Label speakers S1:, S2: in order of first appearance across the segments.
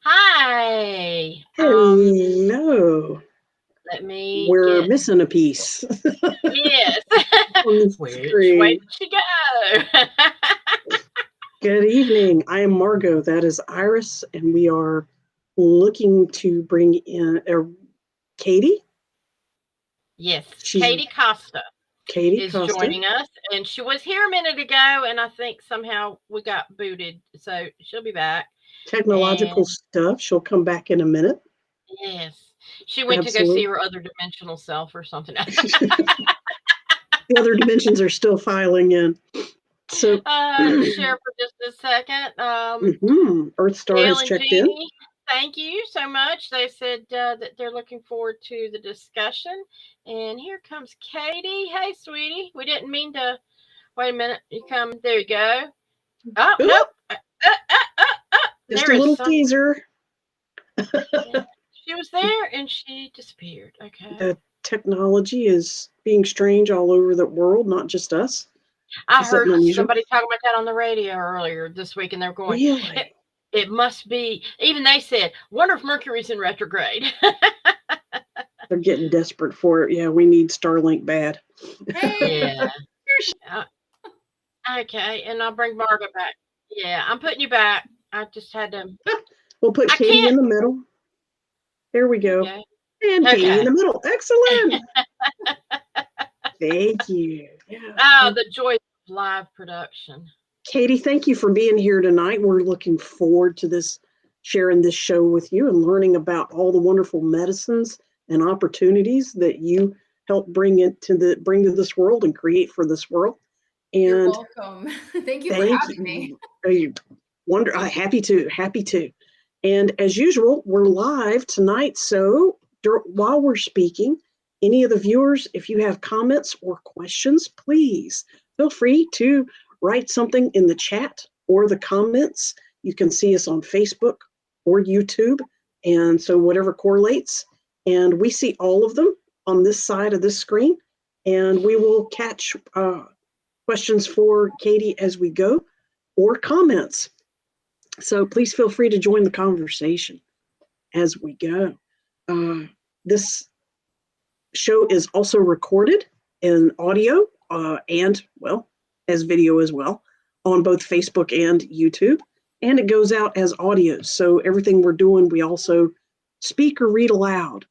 S1: Hi.
S2: Hello.
S1: Let me
S2: We're
S1: get
S2: missing a piece
S1: yes.
S2: on the
S1: Which way
S2: screen.
S1: did she go?
S2: Good evening. I am Margot. That is Iris, and we are looking to bring in Katie.
S1: Yes,
S2: She's
S1: Katie Costa
S2: Katie
S1: is
S2: Costa.
S1: joining us, and she was here a minute ago, and I think somehow we got booted, so she'll be back.
S2: Technological
S1: And
S2: stuff. She'll come back in a minute.
S1: yes, she went to go see
S2: Absolutely.
S1: her other dimensional self or something.
S2: The other dimensions are still filing in. So,
S1: Share for just a second.
S2: Earth Star
S1: Dale
S2: has
S1: and
S2: checked in.
S1: Jeannie, thank you so much. They said that they're looking forward to the discussion. And here comes Katie. Hey, sweetie. We didn't mean to. Wait a minute. You come. There you go. Oh,
S2: Ooh,
S1: nope.
S2: just
S1: There
S2: a
S1: is
S2: little
S1: some.
S2: teaser.
S1: Yeah, she was there and she disappeared. Okay.
S2: The technology is being strange all over the world, not just us.
S1: I
S2: Is that
S1: heard
S2: unusual?
S1: somebody talking about that on the radio earlier this week, and they're going, it,
S2: Really?
S1: it must be. Even they said, wonder if Mercury's in retrograde.
S2: They're getting desperate for it. Yeah, we need Starlink bad.
S3: Hey.
S1: Yeah. Uh, Okay, and I'll bring Margaret back. Yeah, I'm putting you back. I just had to.
S2: We'll put
S1: I
S2: Katie in
S1: can't.
S2: the middle. There we
S1: There you
S2: go.
S1: go.
S2: And Katie in
S1: Okay.
S2: the middle. Excellent. Thank you. Yeah.
S1: Oh, the joy of live production.
S2: Katie, thank you for being here tonight. We're looking forward to this, sharing this show with you and learning about all the wonderful medicines and opportunities that you help bring to this world and create for this world.
S3: You're
S2: And
S3: welcome. Thank you for
S2: thank
S3: having me.
S2: you. Happy to. And as usual, we're live tonight. So while we're speaking, any of the viewers, if you have comments or questions, please feel free to write something in the chat or the comments. You can see us on Facebook or YouTube. And so whatever correlates. And we see all of them on this side of this screen. And we will catch questions for Katie as we go or comments. So please feel free to join the conversation as we go. This show is also recorded in audio and, well, as video as well on both Facebook and YouTube. And it goes out as audio. So everything we're doing, we also speak or read aloud.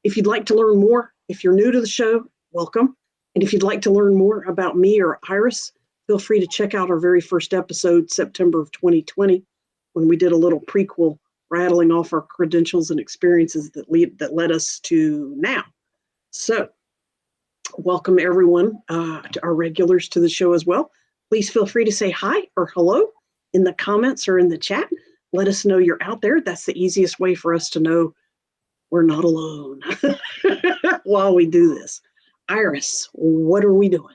S2: If you'd like to learn more, if you're new to the show, welcome. And if you'd like to learn more about me or Iris, feel free to check out our very first episode, September of 2020, when we did a little prequel rattling off our credentials and experiences that led us to now. So welcome everyone, to our regulars to the show as well. Please feel free to say hi or hello in the comments or in the chat. Let us know you're out there. That's the easiest way for us to know we're not alone while we do this. Iris, what are we doing?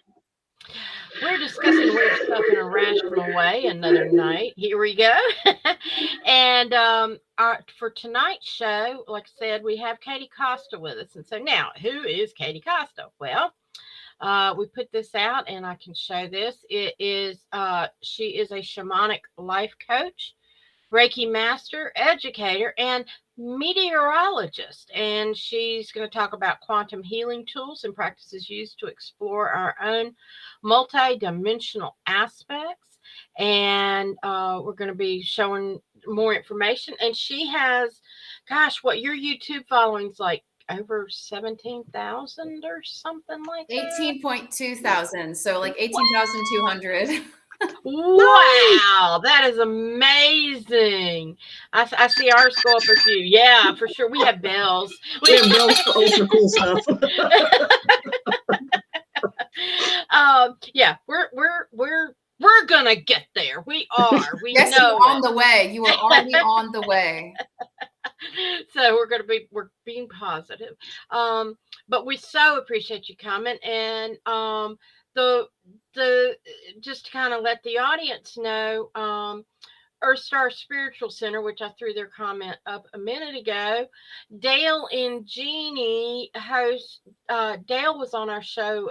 S1: We're discussing weird stuff in a rational way another night. Here we go. And for tonight's show, like I said, we have Katie Costa with us. And so now, who is Katie Costa? Well, we put this out and I can show this. It is she is a shamanic life coach, Reiki Master, Educator, and meteorologist. And she's going to talk about quantum healing tools and practices used to explore our own multidimensional aspects. And we're going to be showing more information. And she has, gosh, what your YouTube following's like over 17,000 or something like that.
S3: 18.2 thousand. So like 18,200.
S1: Wow, that is amazing. I see ours go up a few. Yeah, for sure. We have bells.
S2: We have bells for ultra cool stuff.
S1: Yeah, we're gonna get there. We are. We
S3: Yes,
S1: know
S3: you're on the way. You are already on the way.
S1: So we're being positive. But we so appreciate you coming, and the just to kind of let the audience know, Earth Star Spiritual Center, which I threw their comment up a minute ago, Dale and Jeannie host. Dale was on our show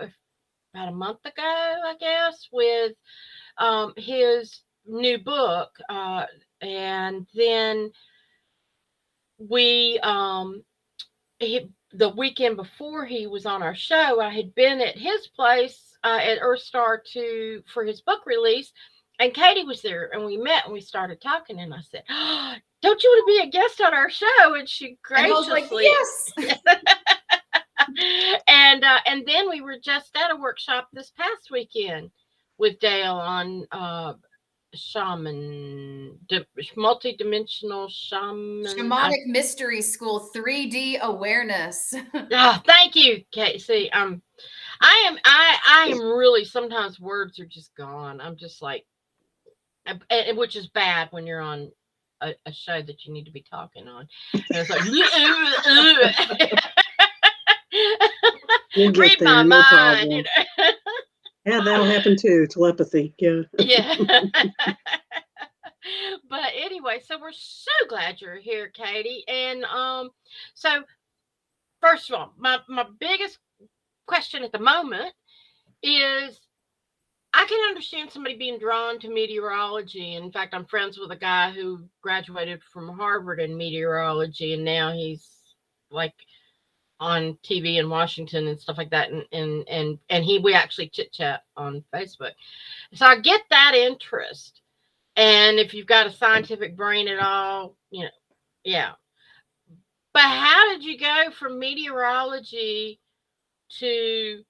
S1: about a month ago, I guess, with his new book, and then we the weekend before he was on our show, I had been at his place at Earth Star for his book release, and Katie was there, and we met and we started talking, and I said, oh, don't you want to be a guest on our show? And she graciously,
S3: and I was like,
S1: yes. And then we were just at a workshop this past weekend with Dale on Shaman, multidimensional shaman.
S3: Shamanic Mystery School 3D awareness.
S1: Oh, thank you, Casey. I am really, sometimes words are just gone. I'm just like, which is bad when you're on a show that you need to be talking on. And it's like, read my mind. You know?
S2: Yeah, that'll happen too. Telepathy. Yeah.
S1: Yeah. But anyway, so we're so glad you're here, Katie. And so first of all, my biggest question at the moment is, I can understand somebody being drawn to meteorology. In fact, I'm friends with a guy who graduated from Harvard in meteorology, and now he's like on TV in Washington and stuff like that. And we actually chit chat on Facebook. So I get that interest. And if you've got a scientific brain at all, you know, yeah. But how did you go from meteorology to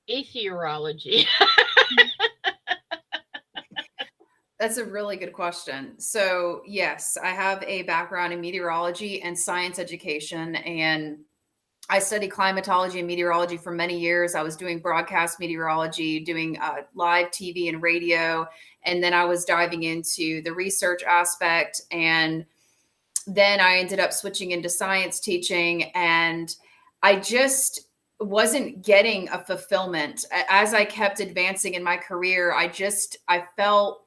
S1: meteorology?
S3: That's a really good question. So yes, I have a background in meteorology and science education, and I studied climatology and meteorology for many years. I was doing broadcast meteorology, doing live TV and radio, and then I was diving into the research aspect, and then I ended up switching into science teaching, and I just wasn't getting a fulfillment. As I kept advancing in my career, I felt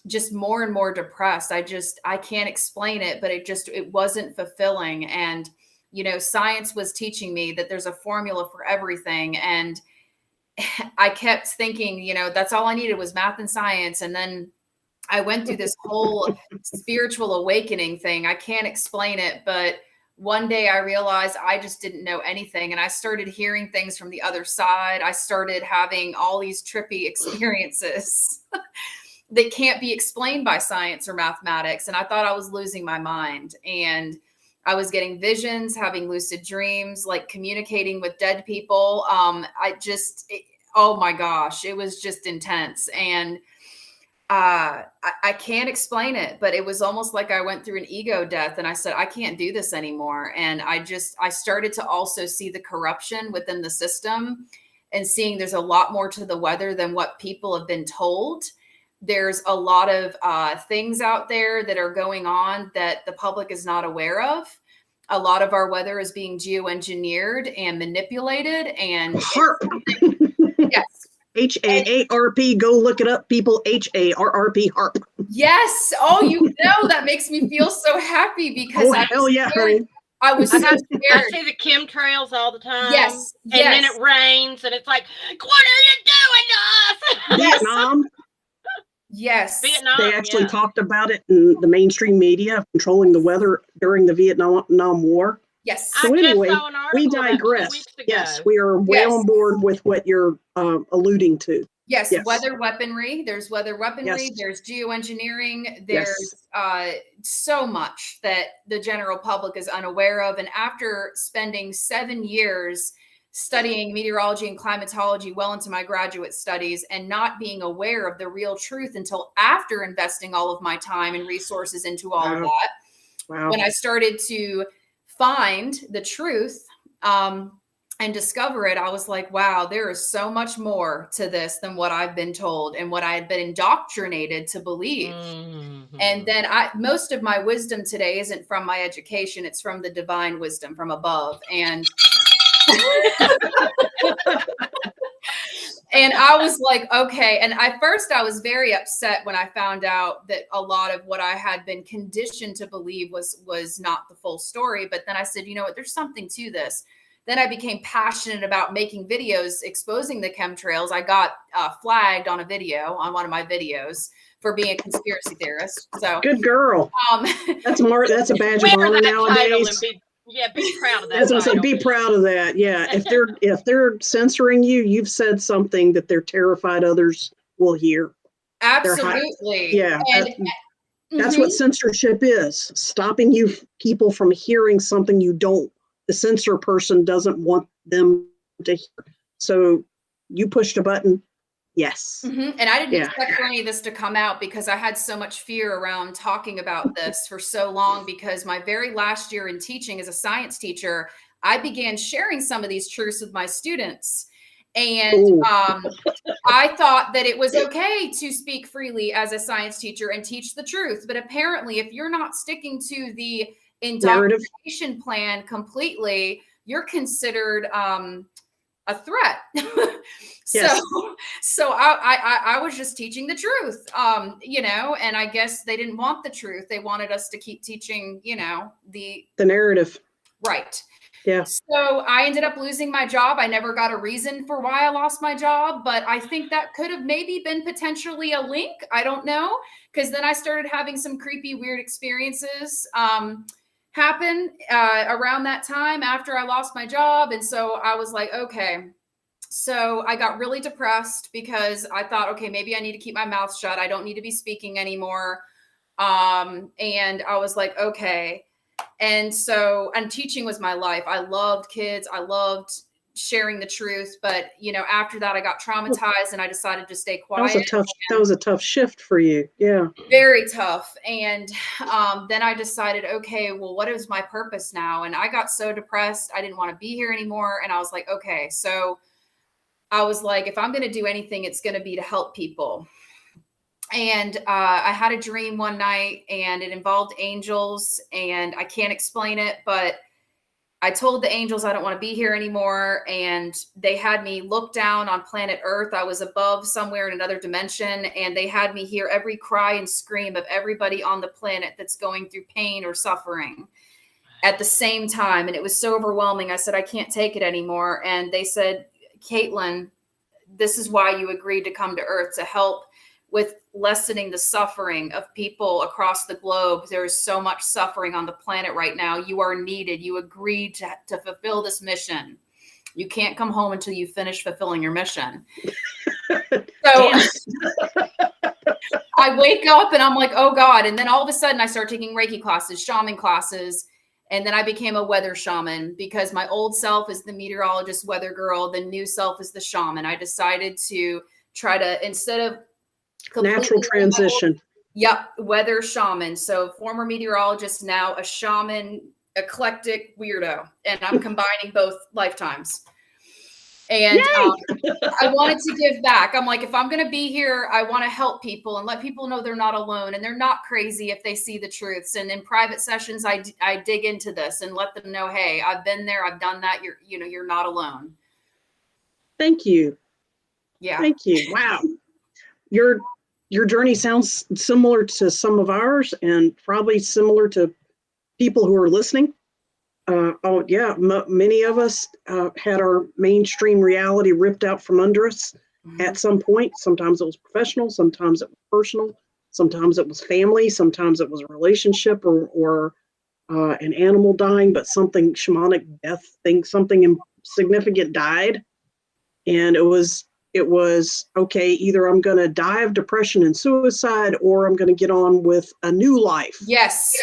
S3: just more and more depressed. I can't explain it, but it wasn't fulfilling. And, you know, science was teaching me that there's a formula for everything. And I kept thinking, you know, that's all I needed was math and science. And then I went through this whole spiritual awakening thing. I can't explain it, but one day I realized I just didn't know anything. And I started hearing things from the other side. I started having all these trippy experiences that can't be explained by science or mathematics. And I thought I was losing my mind. And I was getting visions, having lucid dreams, like communicating with dead people. Oh my gosh, it was just intense. And I can't explain it, but it was almost like I went through an ego death, and I said, I can't do this anymore. And I started to also see the corruption within the system, and seeing there's a lot more to the weather than what people have been told. There's a lot of things out there that are going on that the public is not aware of. A lot of our weather is being geoengineered and manipulated. And
S2: HARP.
S3: Yes.
S2: HAARP. Go look it up, people. HARRP. HARP.
S3: Yes. Oh, you know, that makes me feel so happy because
S2: hell yeah, honey.
S3: I was so scared.
S1: I see the chemtrails all the time.
S3: Yes.
S1: And then it rains, and it's like, what are you doing to us?
S2: Vietnam.
S3: Yes.
S1: Vietnam.
S2: They actually talked about it in the mainstream media, controlling the weather during the Vietnam War.
S3: Yes.
S2: So anyway, we
S1: digress.
S2: digress. Yes, we are well on board with what you're alluding to.
S3: Yes, weather weaponry. There's weather weaponry.
S2: Yes.
S3: There's geoengineering. There's so much that the general public is unaware of. And after spending 7 years studying meteorology and climatology well into my graduate studies and not being aware of the real truth until after investing all of my time and resources into all of that, when I started to find the truth and discover it, I was like, wow, there is so much more to this than what I've been told and what I had been indoctrinated to believe. Mm-hmm. And then most of my wisdom today isn't from my education. It's from the divine wisdom from above. And And I was like, okay. And at first I was very upset when I found out that a lot of what I had been conditioned to believe was not the full story. But then I said, you know what, there's something to this. Then I became passionate about making videos exposing the chemtrails. I got flagged on a video, on one of my videos, for being a conspiracy theorist. So
S2: good girl. That's a badge of honor nowadays.
S1: Be proud of that.
S2: As I said, be proud of that. Yeah. If they're censoring you, you've said something that they're terrified others will hear.
S3: Absolutely.
S2: Yeah. That's what censorship is. Stopping people from hearing something the censor person doesn't want them to hear. So you pushed a button. Yes.
S3: And I didn't expect for any of this to come out because I had so much fear around talking about this for so long, because my very last year in teaching as a science teacher, I began sharing some of these truths with my students. And I thought that it was okay to speak freely as a science teacher and teach the truth. But apparently, if you're not sticking to the indoctrination plan completely, you're considered a threat.
S2: Yes.
S3: So I was just teaching the truth, and I guess they didn't want the truth. They wanted us to keep teaching, the
S2: narrative.
S3: Right.
S2: Yeah.
S3: So I ended up losing my job. I never got a reason for why I lost my job, but I think that could have maybe been potentially a link. I don't know. Because then I started having some creepy, weird experiences happen around that time after I lost my job. And so I was like, okay. So I got really depressed because I thought, okay, maybe I need to keep my mouth shut. I don't need to be speaking anymore. And I was like, okay. And teaching was my life. I loved kids. I loved sharing the truth. But, after that, I got traumatized and I decided to stay quiet.
S2: That was a tough shift for you. Yeah.
S3: Very tough. And then I decided, okay, well, what is my purpose now? And I got so depressed. I didn't want to be here anymore. And I was like, okay, so I was like, if I'm going to do anything, it's going to be to help people. And I had a dream one night and it involved angels, and I can't explain it, but I told the angels I don't want to be here anymore. And they had me look down on planet Earth. I was above somewhere in another dimension, and they had me hear every cry and scream of everybody on the planet that's going through pain or suffering at the same time. And it was so overwhelming. I said, I can't take it anymore. And they said, Caitlin, this is why you agreed to come to Earth, to help with lessening the suffering of people across the globe. There is so much suffering on the planet right now. You are needed. You agreed to fulfill this mission. You can't come home until you finish fulfilling your mission. So I wake up and I'm like, oh God. And then all of a sudden I start taking Reiki classes, shaman classes. And then I became a weather shaman, because my old self is the meteorologist weather girl. The new self is the shaman. I decided to try to, instead of
S2: natural transition.
S3: Weather shaman. So former meteorologist, now a shaman, eclectic weirdo. And I'm combining both lifetimes. And I wanted to give back. I'm like, if I'm going to be here, I want to help people and let people know they're not alone and they're not crazy if they see the truths. And in private sessions, I dig into this and let them know, hey, I've been there, I've done that. You're not alone.
S2: Thank you.
S3: Yeah.
S2: Thank you. Wow. Your journey sounds similar to some of ours, and probably similar to people who are listening. Many of us had our mainstream reality ripped out from under us at some point. Sometimes it was professional, sometimes it was personal, sometimes it was family, sometimes it was a relationship or an animal dying, but something shamanic death thing, something significant died. And it was okay, either I'm going to die of depression and suicide, or I'm going to get on with a new life.
S3: Yes.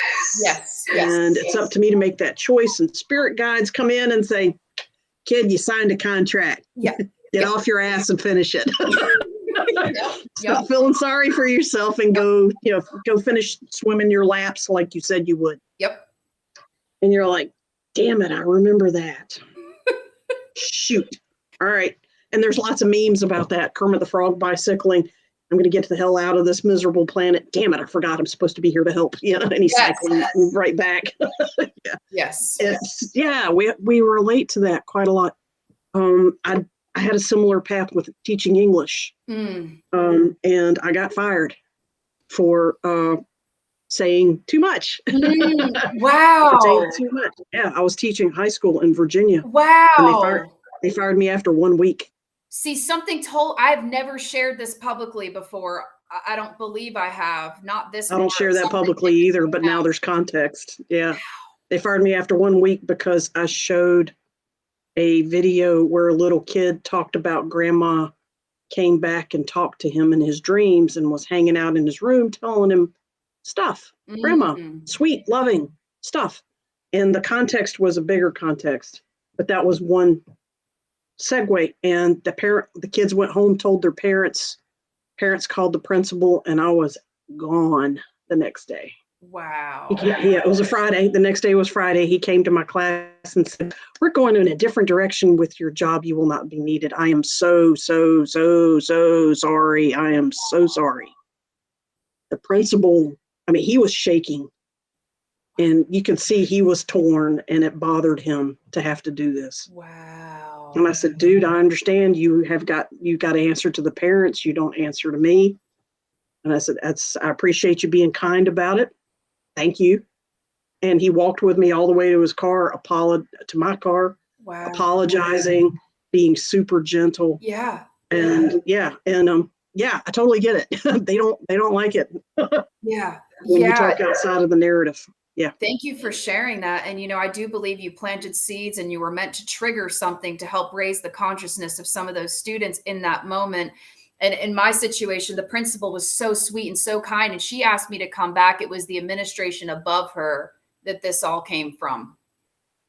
S2: And it's up to me to make that choice. And spirit guides come in and say, kid, you signed a contract.
S3: Yeah.
S2: Get off your ass and finish it. Stop feeling sorry for yourself and go finish swimming your laps like you said you would.
S3: Yep.
S2: And you're like, damn it, I remember that. Shoot. All right. And there's lots of memes about that. Kermit the Frog bicycling. I'm going to get the hell out of this miserable planet. Damn it, I forgot I'm supposed to be here to help. And he's cycling right back.
S3: Yes.
S2: We relate to that quite a lot. I I had a similar path with teaching English.
S3: Mm.
S2: And I got fired for saying too much.
S3: Wow.
S2: Saying too much. Yeah, I was teaching high school in Virginia.
S3: Wow.
S2: And they fired me after 1 week.
S3: See, I've never shared this publicly before. I don't believe I have. Not this.
S2: I don't share that publicly either, but now there's context. Yeah. They fired me after 1 week because I showed a video where a little kid talked about grandma came back and talked to him in his dreams and was hanging out in his room telling him stuff. Grandma, sweet, loving stuff. And the context was a bigger context, but that was one segue. And the kids went home, told their parents called the principal, and I was gone the next day.
S3: Wow.
S2: Yeah, it was a Friday. The next day was Friday. He came to my class and said, "We're going in a different direction with your job. You will not be needed. I am so sorry. I am so sorry." The principal, he was shaking, and you can see he was torn, and it bothered him to have to do this.
S3: Wow.
S2: And I said, "Dude, I understand you got to answer to the parents. You don't answer to me." And I said, I appreciate you being kind about it. Thank you. And he walked with me all the way to his car, to my car,
S3: Wow.
S2: apologizing, being super gentle.
S3: Yeah.
S2: And I totally get it. They don't like it.
S3: Yeah.
S2: When you talk outside of the narrative. Yeah.
S3: Thank you for sharing that. And, I do believe you planted seeds and you were meant to trigger something to help raise the consciousness of some of those students in that moment. And in my situation, the principal was so sweet and so kind, and she asked me to come back. It was the administration above her that this all came from.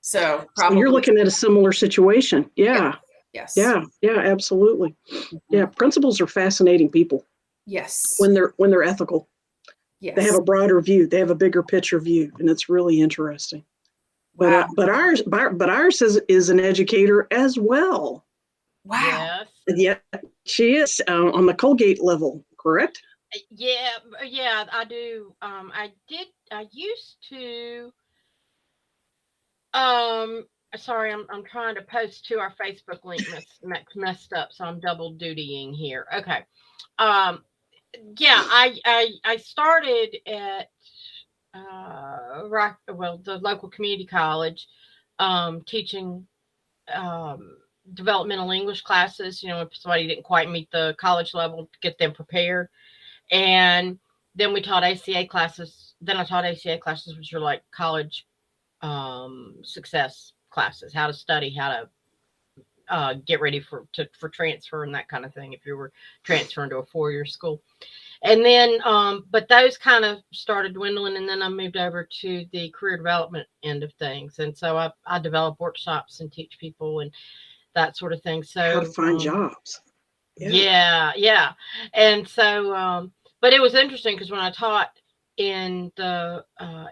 S3: So probably
S2: you're looking at a similar situation. Yeah.
S3: Yes.
S2: Yeah. Yeah, absolutely. Mm-hmm. Yeah. Principals are fascinating people.
S3: Yes.
S2: When they're ethical.
S3: Yes.
S2: They have a broader view. They have a bigger picture view, and it's really interesting. Wow. But ours is an educator as well.
S3: Wow.
S1: Yes.
S2: Yeah, she is on the Colgate level, correct?
S1: Yeah, I do. I used to. Sorry, I'm trying to post to our Facebook link. Messed up, so I'm double dutying here. Okay. Yeah, I started at the local community college, teaching developmental English classes, if somebody didn't quite meet the college level, to get them prepared. And then we taught ACA classes. Then I taught ACA classes, which are like college success classes, how to study, how to get ready for transfer and that kind of thing, if you were transferring to a 4-year school. And then, but those kind of started dwindling, and then I moved over to the career development end of things. And so I develop workshops and teach people and that sort of thing. So
S2: how to find jobs.
S1: Yeah. And so, but it was interesting because when I taught in the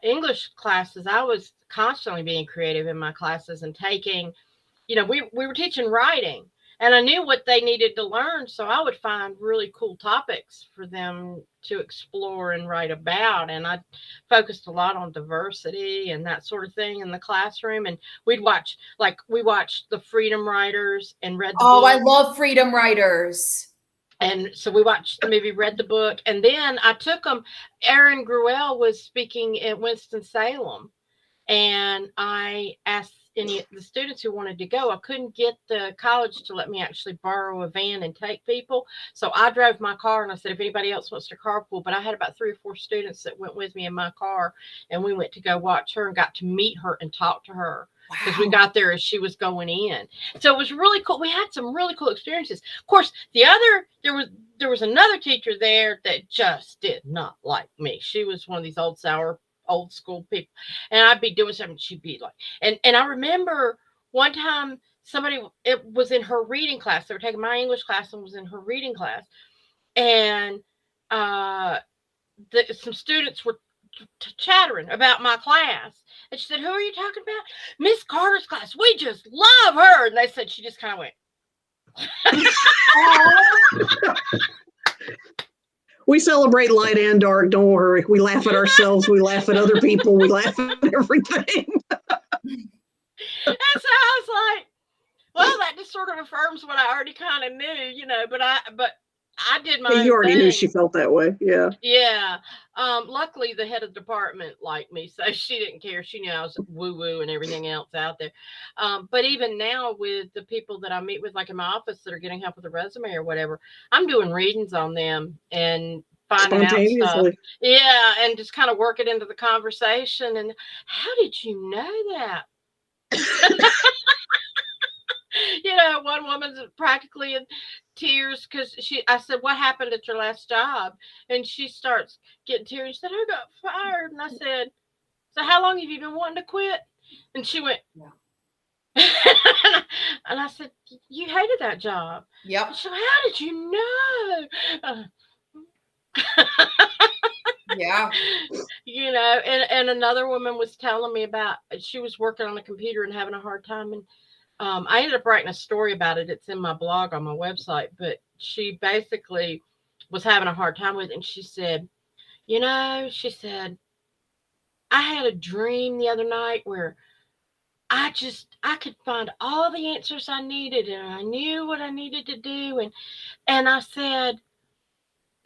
S1: English classes, I was constantly being creative in my classes and taking, we were teaching writing, and I knew what they needed to learn. So I would find really cool topics for them to explore and write about. And I focused a lot on diversity and that sort of thing in the classroom. And we watched the Freedom Writers and read the book.
S3: I love Freedom Writers.
S1: And so we watched the movie, read the book, and then I took them. Aaron Gruelle was speaking at Winston-Salem, and I asked any of the students who wanted to go. I couldn't get the college to let me actually borrow a van and take people. So I drove my car, and I said, if anybody else wants to carpool, but I had about 3 or 4 students that went with me in my car, and we went to go watch her and got to meet her and talk to her. Because we got there as she was going in. So it was really cool. We had some really cool experiences. Of course, there was another teacher there that just did not like me. She was one of these old school people. And I'd be doing something, she'd be like, and I remember one time it was in her reading class. They were taking my English class and was in her reading class. And some students were chattering about my class. And she said, who are you talking about? Miss Carter's class. We just love her. And they said, she just kind of went.
S2: We celebrate light and dark. Don't worry. We laugh at ourselves. We laugh at other people. We laugh at everything.
S1: And so I was like, well, that sort of affirms what I already kind of knew, but I did my
S2: You
S1: own
S2: already knew
S1: thing.
S2: she felt that way. Yeah.
S1: Yeah. Luckily the head of the department liked me, so she didn't care. She knew I was woo-woo and everything else out there. But even now with the people that I meet with, like in my office, that are getting help with a resume or whatever, I'm doing readings on them and finding out stuff.
S2: Spontaneously.
S1: Yeah, and just kind of work it into the conversation. And how did you know that? One woman's practically in tears because I said, "What happened at your last job?" And she starts getting tears. She said, "I got fired." And I said, "So how long have you been wanting to quit?" And she went,
S3: Yeah.
S1: and I said, "You hated that job."
S3: Yep.
S1: So how did you know?
S3: Yeah.
S1: And another woman was telling me about, she was working on a computer and having a hard time. And I ended up writing a story about it. It's in my blog on my website, but she basically was having a hard time with it. And she said, I had a dream the other night where I could find all the answers I needed, and I knew what I needed to do. And I said,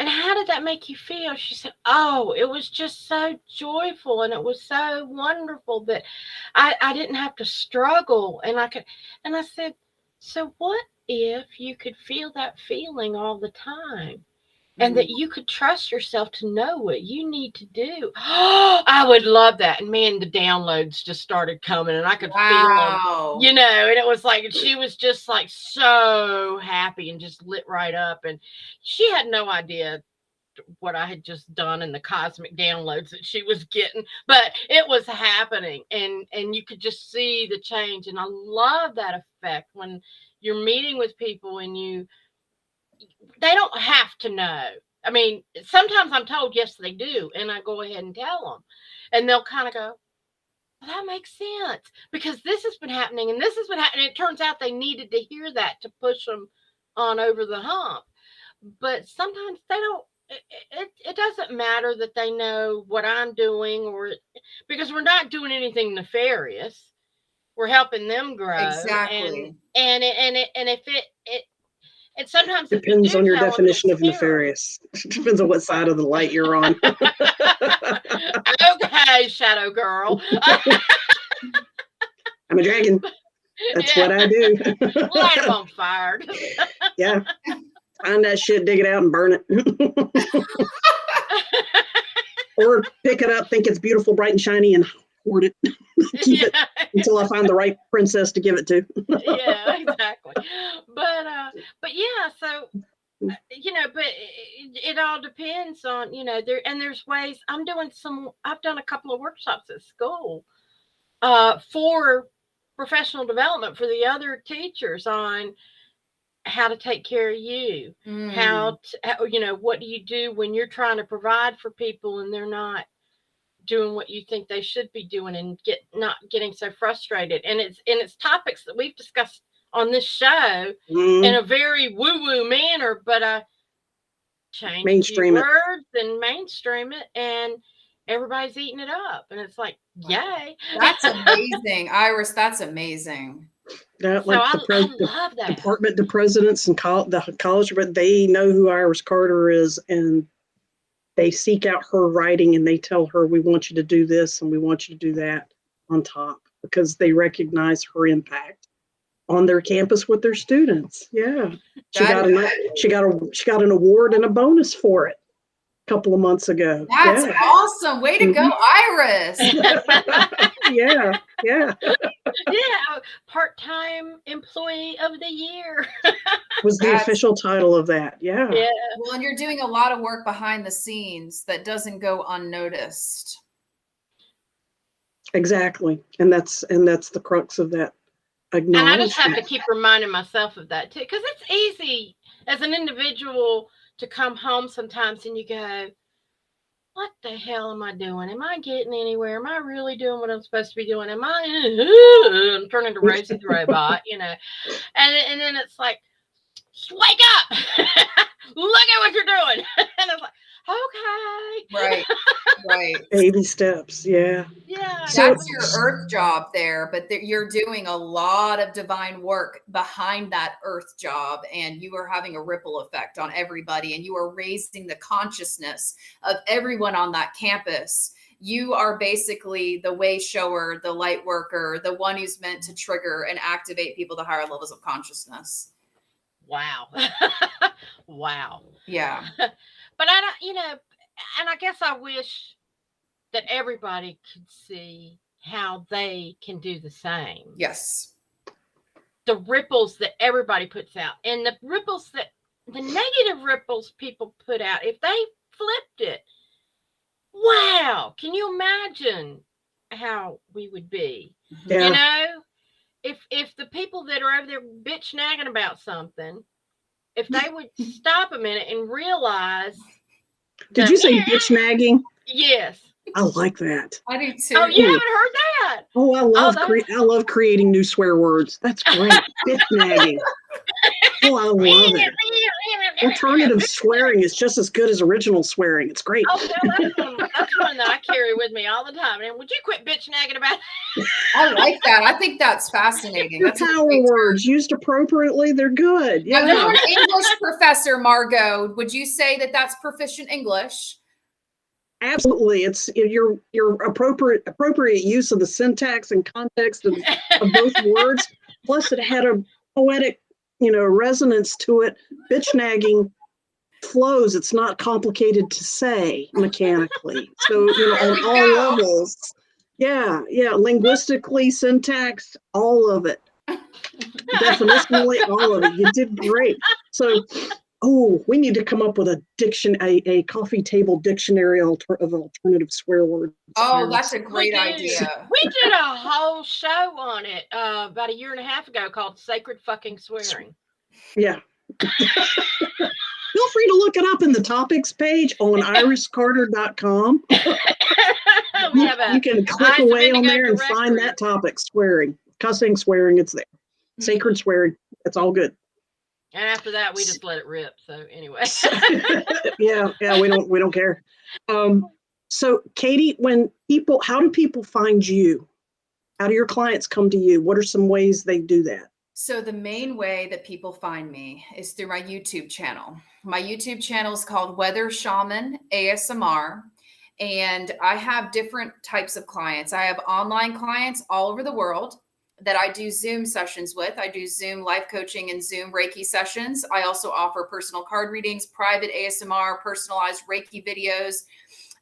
S1: "And how did that make you feel?" She said, "Oh, it was just so joyful, and it was so wonderful that I didn't have to struggle, and I could." And I said, "So what if you could feel that feeling all the time, and that you could trust yourself to know what you need to do?" Oh, I would love that. And man, the downloads just started coming, and I could feel them, and it was like, she was just like so happy and just lit right up. And she had no idea what I had just done and the cosmic downloads that she was getting, but it was happening, and you could just see the change. And I love that effect when you're meeting with people and they don't have to know. I mean, sometimes I'm told, yes, they do, and I go ahead and tell them, and they'll kind of go, "Well, that makes sense because this has been happening and this has been happening." It turns out they needed to hear that to push them on over the hump. But sometimes they don't. It doesn't matter that they know what I'm doing, because we're not doing anything nefarious. We're helping them grow.
S3: Exactly.
S1: And if it and sometimes if you
S2: Depends
S1: do
S2: on your
S1: tell them,
S2: definition
S1: it
S2: of
S1: scares them.
S2: nefarious. Depends on what side of the light you're on.
S1: Okay, shadow girl.
S2: I'm a dragon. That's what I do.
S1: Light them on fire.
S2: Yeah. Find that shit, dig it out, and burn it. Or pick it up, think it's beautiful, bright, and shiny, and hoard it. Keep it until I find the right princess to give it to.
S1: Yeah, exactly. But yeah, so but it all depends on, there's ways. I've done a couple of workshops at school for professional development for the other teachers on how to take care of you, what do you do when you're trying to provide for people and they're not doing what you think they should be doing, and not getting so frustrated. And it's topics that we've discussed on this show in a very woo-woo manner, but change
S2: Mainstream
S1: a few words and mainstream it, and everybody's eating it up. And it's like, yay.
S3: That's amazing. Iris, that's amazing.
S2: That,
S1: So
S2: like
S1: I love that.
S2: Department to presidents and the college, but they know who Iris Carter is, and they seek out her writing and they tell her, "We want you to do this and we want you to do that on top," because they recognize her impact on their campus with their students. Yeah. She got an award and a bonus for it a couple of months ago.
S3: That's awesome. Way to go, Iris.
S2: Yeah.
S1: Yeah, part-time employee of the year
S2: was the official title of that. Yeah.
S3: Well, and you're doing a lot of work behind the scenes that doesn't go unnoticed.
S2: Exactly. And that's the crux of that.
S1: And I just have to keep reminding myself of that too, because it's easy as an individual to come home sometimes and you go, "What the hell am I doing? Am I getting anywhere? Am I really doing what I'm supposed to be doing? Am I I'm turning to Rosie the robot, And then it's like, wake up. Look at what you're doing. And it's like, Okay.
S3: Right. Right.
S2: Baby steps. Yeah.
S1: Yeah.
S2: So-
S3: That's your earth job there, but you're doing a lot of divine work behind that earth job, and you are having a ripple effect on everybody, and you are raising the consciousness of everyone on that campus. You are basically the way shower, the light worker, the one who's meant to trigger and activate people to higher levels of consciousness.
S1: Wow. Wow.
S3: Yeah.
S1: But I don't, and I guess I wish that everybody could see how they can do the same.
S3: Yes.
S1: The ripples that everybody puts out, and the negative ripples people put out, if they flipped it, wow, can you imagine how we would be?
S2: Yeah.
S1: You know, if the people that are over there bitch nagging about something, if they would stop a minute and realize.
S2: Did you say bitch nagging?
S1: Yes.
S2: I like that.
S3: I do too.
S1: Oh, you haven't heard that?
S2: Oh, I love creating new swear words. That's great. Bitch nagging. Oh, I love it. Alternative swearing is just as good as original swearing. It's great.
S1: Oh, no, that's one that I carry with me all the time. And would you quit bitch nagging about it?
S3: I like that. I think that's fascinating.
S2: They're
S3: That's a
S2: power
S3: great
S2: words used appropriately. They're good.
S3: Now,
S2: Yeah.
S3: you're an English professor, Margot. Would you say that that's proficient English?
S2: Absolutely. It's your appropriate use of the syntax and context of both words. Plus, it had a poetic, resonance to it. Bitch nagging flows. It's not complicated to say mechanically. So, on all levels. Yeah. Linguistically, syntax, all of it. Definitionally, all of it. You did great. So, we need to come up with a coffee table dictionary of alternative swear words.
S3: Oh, that's a great idea.
S1: We did a whole show on it about a year and a half ago called Sacred Fucking Swearing.
S2: Yeah. Feel free to look it up in the topics page on iriscarter.com. You can click away on there and find that topic, swearing, cussing, swearing, it's there. Sacred swearing, it's all good.
S1: And after that, we just let it rip. So anyway.
S2: yeah, we don't care. So Katie, how do people find you? How do your clients come to you? What are some ways they do that?
S3: So the main way that people find me is through my YouTube channel. My YouTube channel is called Weather Shaman ASMR. And I have different types of clients. I have online clients all over the world that I do Zoom sessions with. I do Zoom life coaching and Zoom Reiki sessions. I also offer personal card readings, private ASMR, personalized Reiki videos.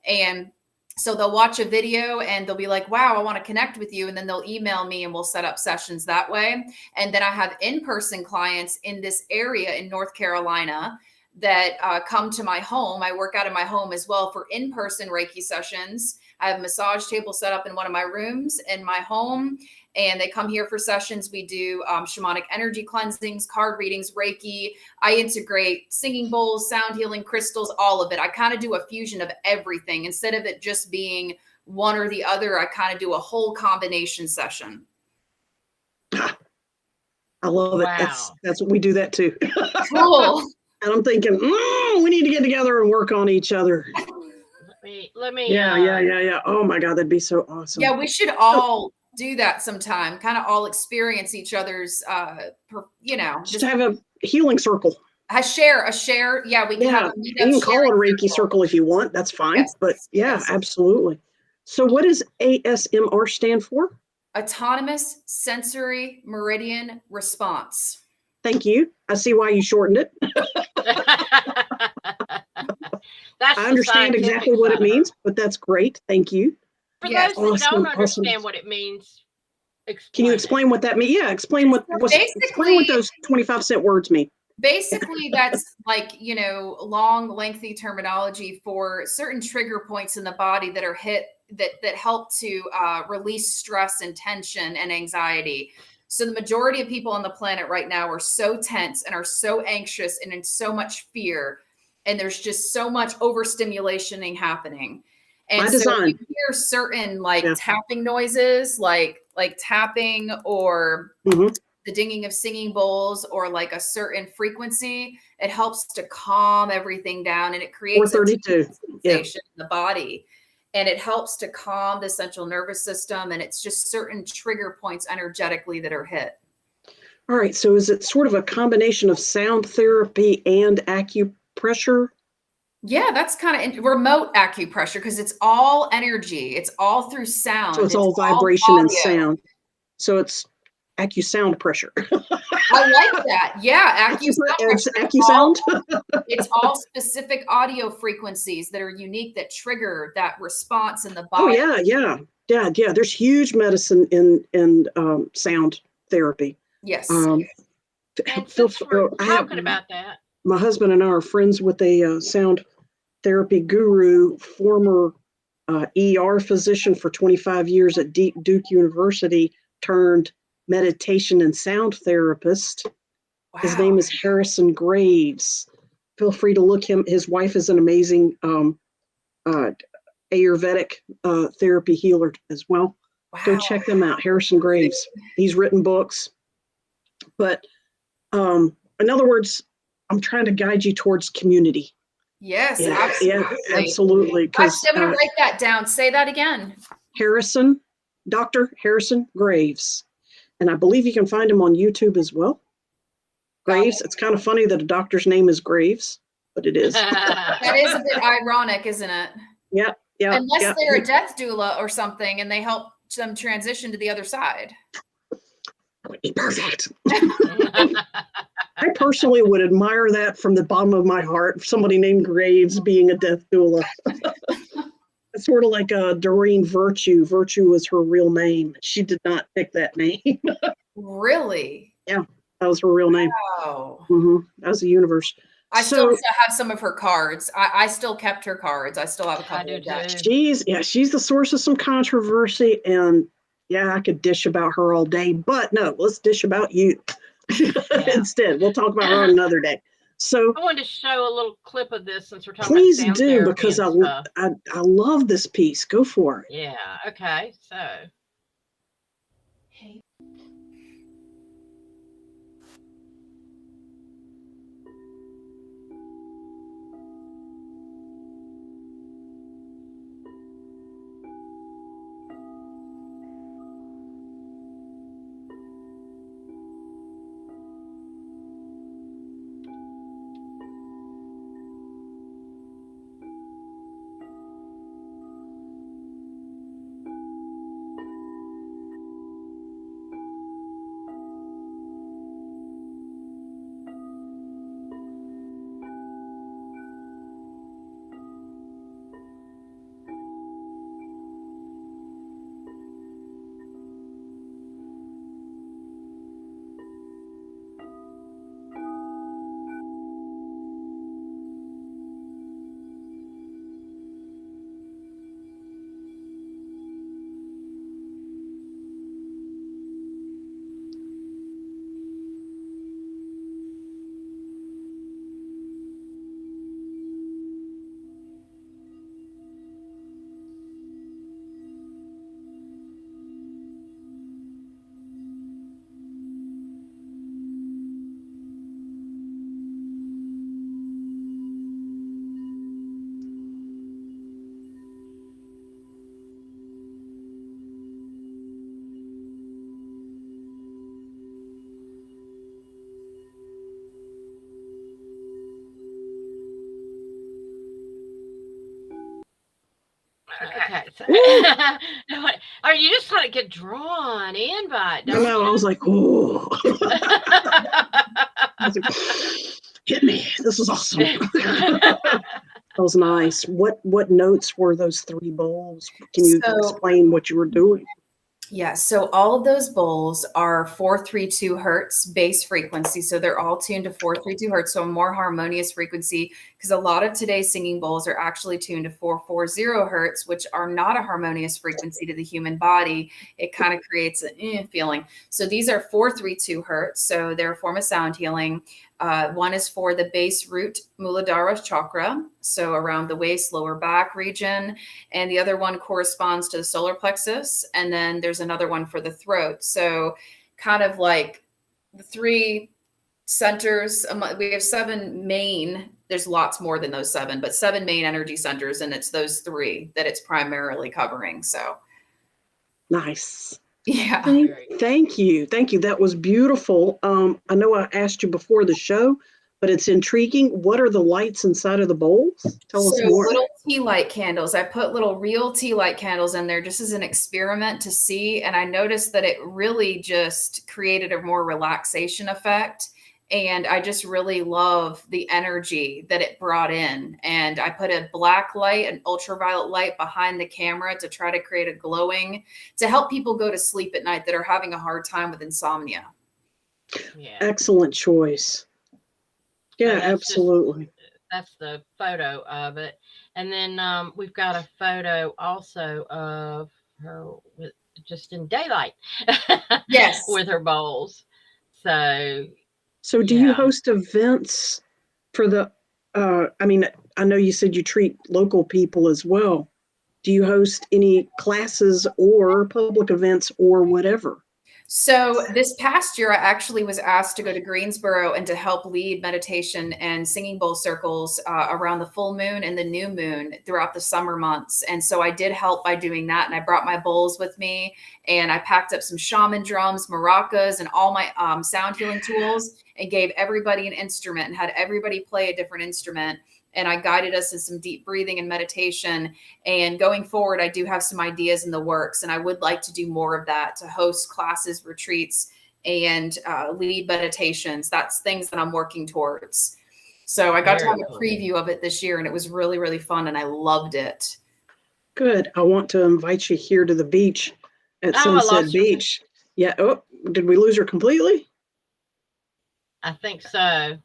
S3: And so they'll watch a video and they'll be like, wow, I want to connect with you. And then they'll email me and we'll set up sessions that way. And then I have in-person clients in this area in North Carolina that come to my home. I work out of my home as well for in-person Reiki sessions. I have a massage table set up in one of my rooms in my home, and they come here for sessions. We do shamanic energy cleansings, card readings, Reiki. I integrate singing bowls, sound healing, crystals, all of it. I kind of do a fusion of everything. Instead of it just being one or the other, I kind of do a whole combination session.
S2: I love it. That's what we do that too.
S3: Cool.
S2: And I'm thinking, we need to get together and work on each other.
S1: Let me.
S2: Yeah. Oh my God, that'd be so awesome.
S3: Yeah, we should all do that sometime. Kind of all experience each other's,
S2: just have a healing circle.
S3: A share. Yeah, we can have a meetup.
S2: You can call it a Reiki circle if you want. That's fine.
S3: Yes,
S2: but yes, absolutely. So what does ASMR stand for?
S3: Autonomous Sensory Meridian Response.
S2: Thank you. I see why you shortened it. I understand exactly what it means, but that's great. Thank you.
S1: For those that don't understand what it means,
S2: can you explain what that means? Yeah, explain what those 25-cent words mean.
S3: Basically, that's like, long, lengthy terminology for certain trigger points in the body that are hit that help to release stress and tension and anxiety. So the majority of people on the planet right now are so tense and are so anxious and in so much fear. And there's just so much overstimulation happening. And so you hear certain tapping noises, like tapping or the dinging of singing bowls or like a certain frequency, it helps to calm everything down, and it creates a
S2: 432.
S3: sensation in the body, and it helps to calm the central nervous system. And it's just certain trigger points energetically that are hit.
S2: All right. So is it sort of a combination of sound therapy and acupressure?
S3: Yeah, that's kind of remote acupressure because it's all energy. It's all through sound.
S2: So it's all vibration and sound. So it's acusound pressure.
S3: I like that. Yeah,
S2: acusound.
S3: It's all specific audio frequencies that are unique that trigger that response in the body.
S2: Oh yeah. There's huge medicine in sound therapy.
S3: Yes.
S1: And since we're talking about that,
S2: my husband and I are friends with a sound therapy guru, former ER physician for 25 years at Duke University, turned meditation and sound therapist. Wow. His name is Harrison Graves. Feel free to look him. His wife is an amazing Ayurvedic therapy healer as well. Wow. Go check them out, Harrison Graves. He's written books. But in other words, I'm trying to guide you towards community.
S3: Yes, absolutely.
S2: Yeah, absolutely.
S3: I'm going to write that down. Say that again.
S2: Dr. Harrison Graves. And I believe you can find him on YouTube as well. Graves. It's kind of funny that a doctor's name is Graves, but it is.
S3: That is a bit ironic, isn't it?
S2: Yeah.
S3: Unless they're a death doula or something and they help them transition to the other side.
S2: That would be perfect. I personally would admire that from the bottom of my heart. Somebody named Graves being a death doula. It's sort of like Doreen Virtue. Virtue was her real name. She did not pick that name.
S3: Really?
S2: Yeah, that was her real name.
S3: Wow.
S2: Mm-hmm. That was the universe.
S3: I still have some of her cards. I still kept her cards. I still have a couple of that.
S2: She's the source of some controversy, and I could dish about her all day. But no, let's dish about you. Instead, we'll talk about her on another day. So
S1: I wanted to show a little clip of this since we're talking
S2: please
S1: about sound
S2: do,
S1: therapy
S2: because
S1: I
S2: love this piece. Go for it.
S1: Yeah. Okay. So.
S3: Hey.
S1: Okay. So, are you just kind of get drawn in by it?
S2: No, I was like, oh. Hit me. This is awesome. That was nice. What notes were those 3 bowls? Can you explain what you were doing?
S3: Yeah, so all of those bowls are 432 hertz base frequency. So they're all tuned to 432 hertz, so a more harmonious frequency, because a lot of today's singing bowls are actually tuned to 440 hertz, which are not a harmonious frequency to the human body. It kind of creates a feeling. So these are 432 hertz, so they're a form of sound healing. One is for the base root Muladhara chakra, so around the waist, lower back region. And the other one corresponds to the solar plexus. And then there's another one for the throat. So kind of like the 3 centers. We have 7 main. There's lots more than those 7, but 7 main energy centers, and it's those 3 that it's primarily covering. So
S2: nice.
S3: yeah.
S2: Thank you. That was beautiful. I know I asked you before the show, but it's intriguing. What are the lights inside of the bowls? Tell us more.
S3: Little tea light candles. I put little real tea light candles in there just as an experiment to see. And I noticed that it really just created a more relaxation effect. And I just really love the energy that it brought in. And I put a black light, an ultraviolet light behind the camera to try to create a glowing to help people go to sleep at night that are having a hard time with insomnia.
S1: Yeah.
S2: Excellent choice. Yeah, absolutely.
S1: That's the photo of it. And then we've got a photo also of her with just in daylight.
S3: Yes.
S1: With her bowls. So
S2: do you host events for the, I know you said you treat local people as well. Do you host any classes or public events or whatever?
S3: So this past year, I actually was asked to go to Greensboro and to help lead meditation and singing bowl circles around the full moon and the new moon throughout the summer months. And so I did help by doing that. And I brought my bowls with me, and I packed up some shaman drums, maracas, and all my sound healing tools, and gave everybody an instrument and had everybody play a different instrument. And I guided us in some deep breathing and meditation. And going forward, I do have some ideas in the works, and I would like to do more of that, to host classes, retreats, and lead meditations. That's things that I'm working towards. So I got to have a preview of it this year, and it was really, really fun, and I loved it.
S2: Good. I want to invite you here to the beach at Sunset Beach. Yeah. Oh, did we lose her completely?
S1: I think so.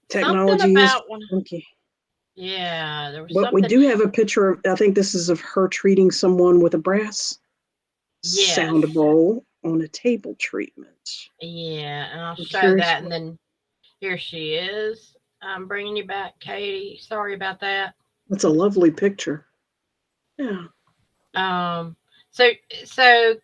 S2: Technology is funky.
S1: Yeah, there was
S2: but we do have a picture of, I think this is of her treating someone with a brass sound bowl on a table treatment.
S1: Yeah, and I'll show that. And then here she is. I'm bringing you back, Katie. Sorry about that.
S2: That's a lovely picture. Yeah.
S1: So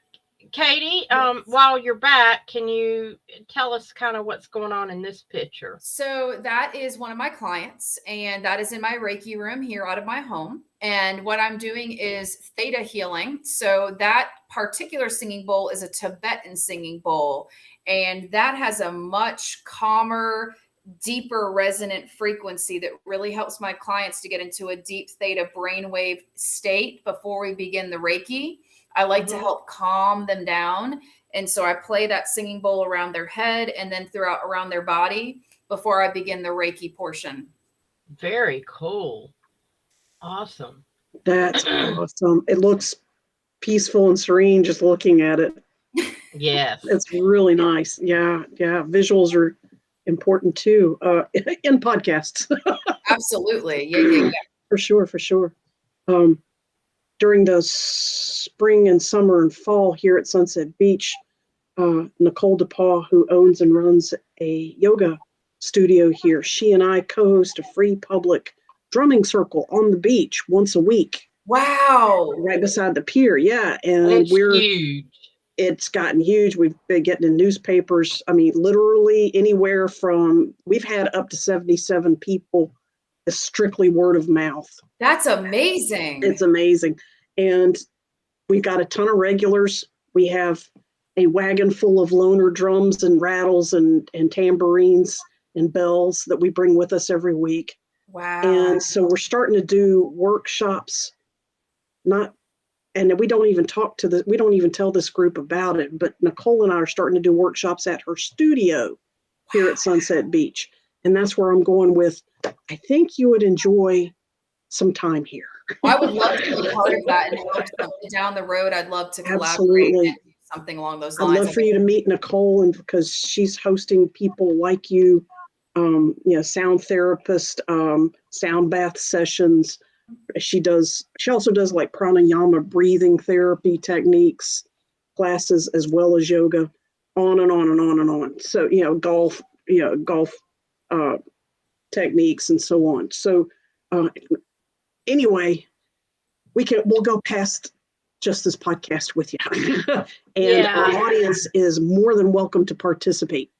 S1: Katie, while you're back, can you tell us kind of what's going on in this picture?
S3: So that is one of my clients, and that is in my Reiki room here out of my home. And what I'm doing is theta healing. So that particular singing bowl is a Tibetan singing bowl, and that has a much calmer, deeper resonant frequency that really helps my clients to get into a deep theta brainwave state before we begin the Reiki. I like to help calm them down. And so I play that singing bowl around their head and then around their body before I begin the Reiki portion.
S1: Very cool. Awesome.
S2: That's awesome. It looks peaceful and serene just looking at it.
S1: Yes.
S2: It's really nice. Yeah. Visuals are important too in podcasts.
S3: Absolutely. Yeah.
S2: For sure. During the spring and summer and fall here at Sunset Beach, Nicole DePaul, who owns and runs a yoga studio here, she and I co-host a free public drumming circle on the beach once a week.
S3: Wow.
S2: Right beside the pier. Yeah. And
S1: it's huge.
S2: It's gotten huge. We've been getting in newspapers. I mean, literally anywhere from, we've had up to 77 people. It's strictly word of mouth.
S3: That's amazing.
S2: It's amazing. And we've got a ton of regulars. We have a wagon full of loner drums and rattles and tambourines and bells that we bring with us every week.
S3: Wow.
S2: And so we're starting to do workshops, and we don't even tell this group about it, but Nicole and I are starting to do workshops at her studio here at Sunset Beach. And that's where I'm going with, I think you would enjoy some time here.
S3: I would love to be part of that, and down the road, I'd love to collaborate.
S2: Absolutely.
S3: And do something along those lines.
S2: I'd love for you to meet Nicole, and because she's hosting people like you, sound therapist, sound bath sessions. She also does like pranayama breathing therapy techniques classes, as well as yoga, on and on and on and on. So, golf techniques and so on. So anyway, we'll go past just this podcast with you. And our audience is more than welcome to participate.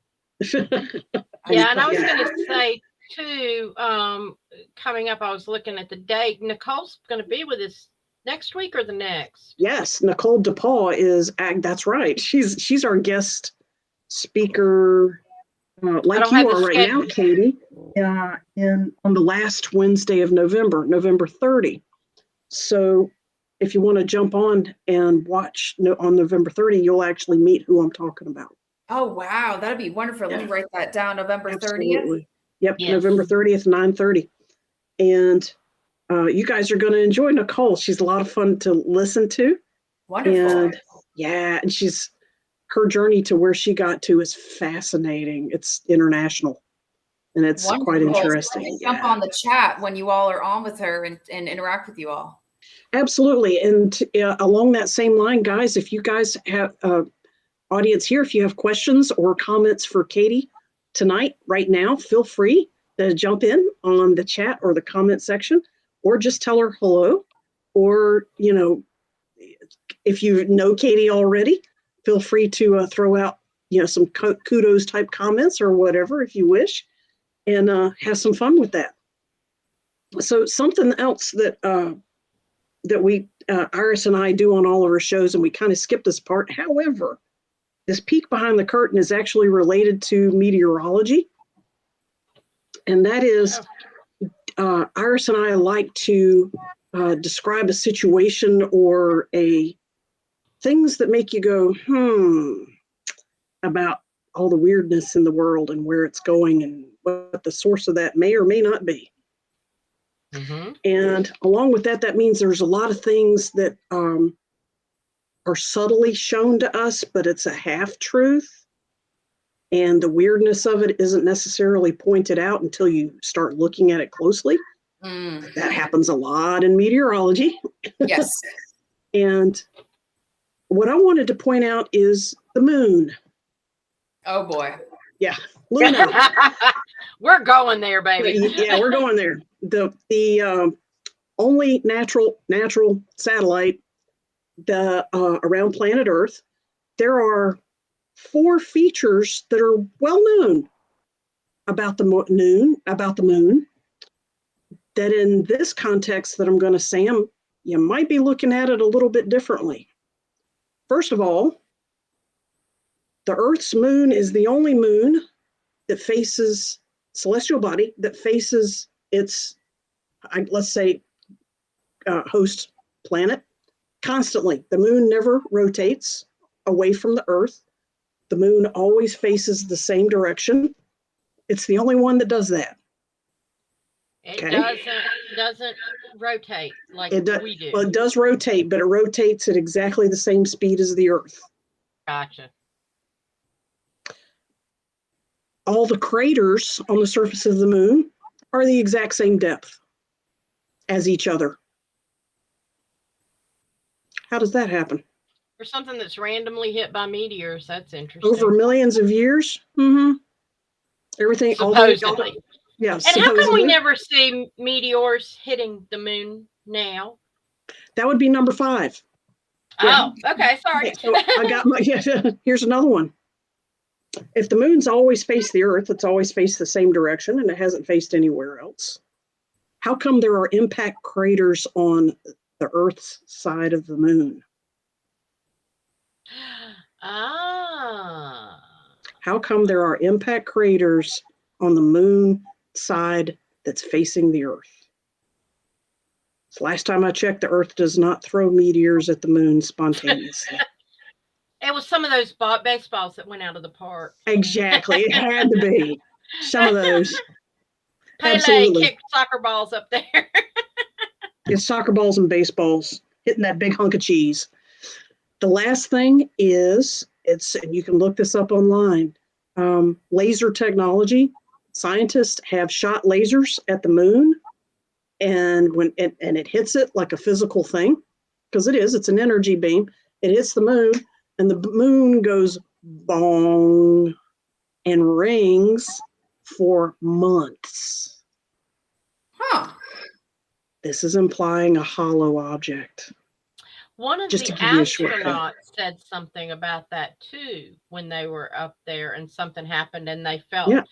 S1: Yeah, and I was going to say too, coming up, I was looking at the date. Nicole's going to be with us next week or the next.
S2: Yes, Nicole DePaul is. That's right. She's our guest speaker, like you are right now, Katie. On the last Wednesday of November 30. So, if you want to jump on and watch on November 30, you'll actually meet who I'm talking about.
S3: Oh, wow. That'd be wonderful. Let me write that down. November 30th.
S2: Absolutely. Yep.
S1: Yes.
S2: November 30th, 9:30. And you guys are going to enjoy Nicole. She's a lot of fun to listen to.
S3: Wonderful.
S2: And her journey to where she got to is fascinating. It's international. And it's quite interesting.
S3: Jump on the chat when you all are on with her and interact with you all.
S2: Absolutely. And along that same line, guys, if you guys have audience here, if you have questions or comments for Katie tonight, right now, feel free to jump in on the chat or the comment section, or just tell her hello. Or, if you know Katie already, feel free to throw out, some kudos type comments or whatever, if you wish, and have some fun with that. So something else that we, Iris and I do on all of our shows, and we kind of skip this part. However, this peek behind the curtain is actually related to meteorology. And that is, Iris and I like to describe a situation or things that make you go, about all the weirdness in the world and where it's going and what the source of that may or may not be.
S1: Mm-hmm.
S2: And along with that means there's a lot of things that are subtly shown to us, but it's a half truth. And the weirdness of it isn't necessarily pointed out until you start looking at it closely. That happens a lot in meteorology.
S3: Yes.
S2: And what I wanted to point out is the moon.
S3: Oh, boy.
S2: Yeah. Luna.
S1: We're going there, baby.
S2: Yeah, we're going there. The only natural satellite around planet Earth. There are 4 features that are well known about the moon, that in this context that I'm going to say, you might be looking at it a little bit differently. First of all, the Earth's moon is the only moon that faces celestial body that faces its, let's say, host planet constantly. The moon never rotates away from the Earth. The moon always faces the same direction. It's the only one that does that.
S1: It doesn't rotate like we do.
S2: Well, it does rotate, but it rotates at exactly the same speed as the Earth.
S1: Gotcha.
S2: All the craters on the surface of the moon are the exact same depth as each other. How does that happen?
S1: For something that's randomly hit by meteors, that's interesting.
S2: Over millions of years? Mm-hmm. Everything.
S1: Supposedly.
S2: Yeah.
S1: And how come we never see meteors hitting the moon now?
S2: That would be number 5.
S1: Yeah. Oh, okay. Sorry.
S2: So I got here's another one. If the moon's always faced the Earth, it's always faced the same direction, and it hasn't faced anywhere else. How come there are impact craters on the Earth's side of the moon? How come there are impact craters on the moon side that's facing the Earth? So last time I checked, the Earth does not throw meteors at the moon spontaneously.
S1: It was some of those baseballs that went out of the park.
S2: Exactly. It had to be. Some of those.
S1: Pele
S2: Absolutely.
S1: kicked soccer balls up there.
S2: It's soccer balls and baseballs hitting that big hunk of cheese. The last thing is, and you can look this up online, laser technology. Scientists have shot lasers at the moon, and it hits it like a physical thing, because it's an energy beam. It hits the moon, and the moon goes bong and rings for months.
S3: Huh.
S2: This is implying a hollow object.
S1: One of
S2: just
S1: the
S2: to give you a shortcut.
S1: astronauts said something about that too when they were up there and something happened and they felt
S2: Yeah.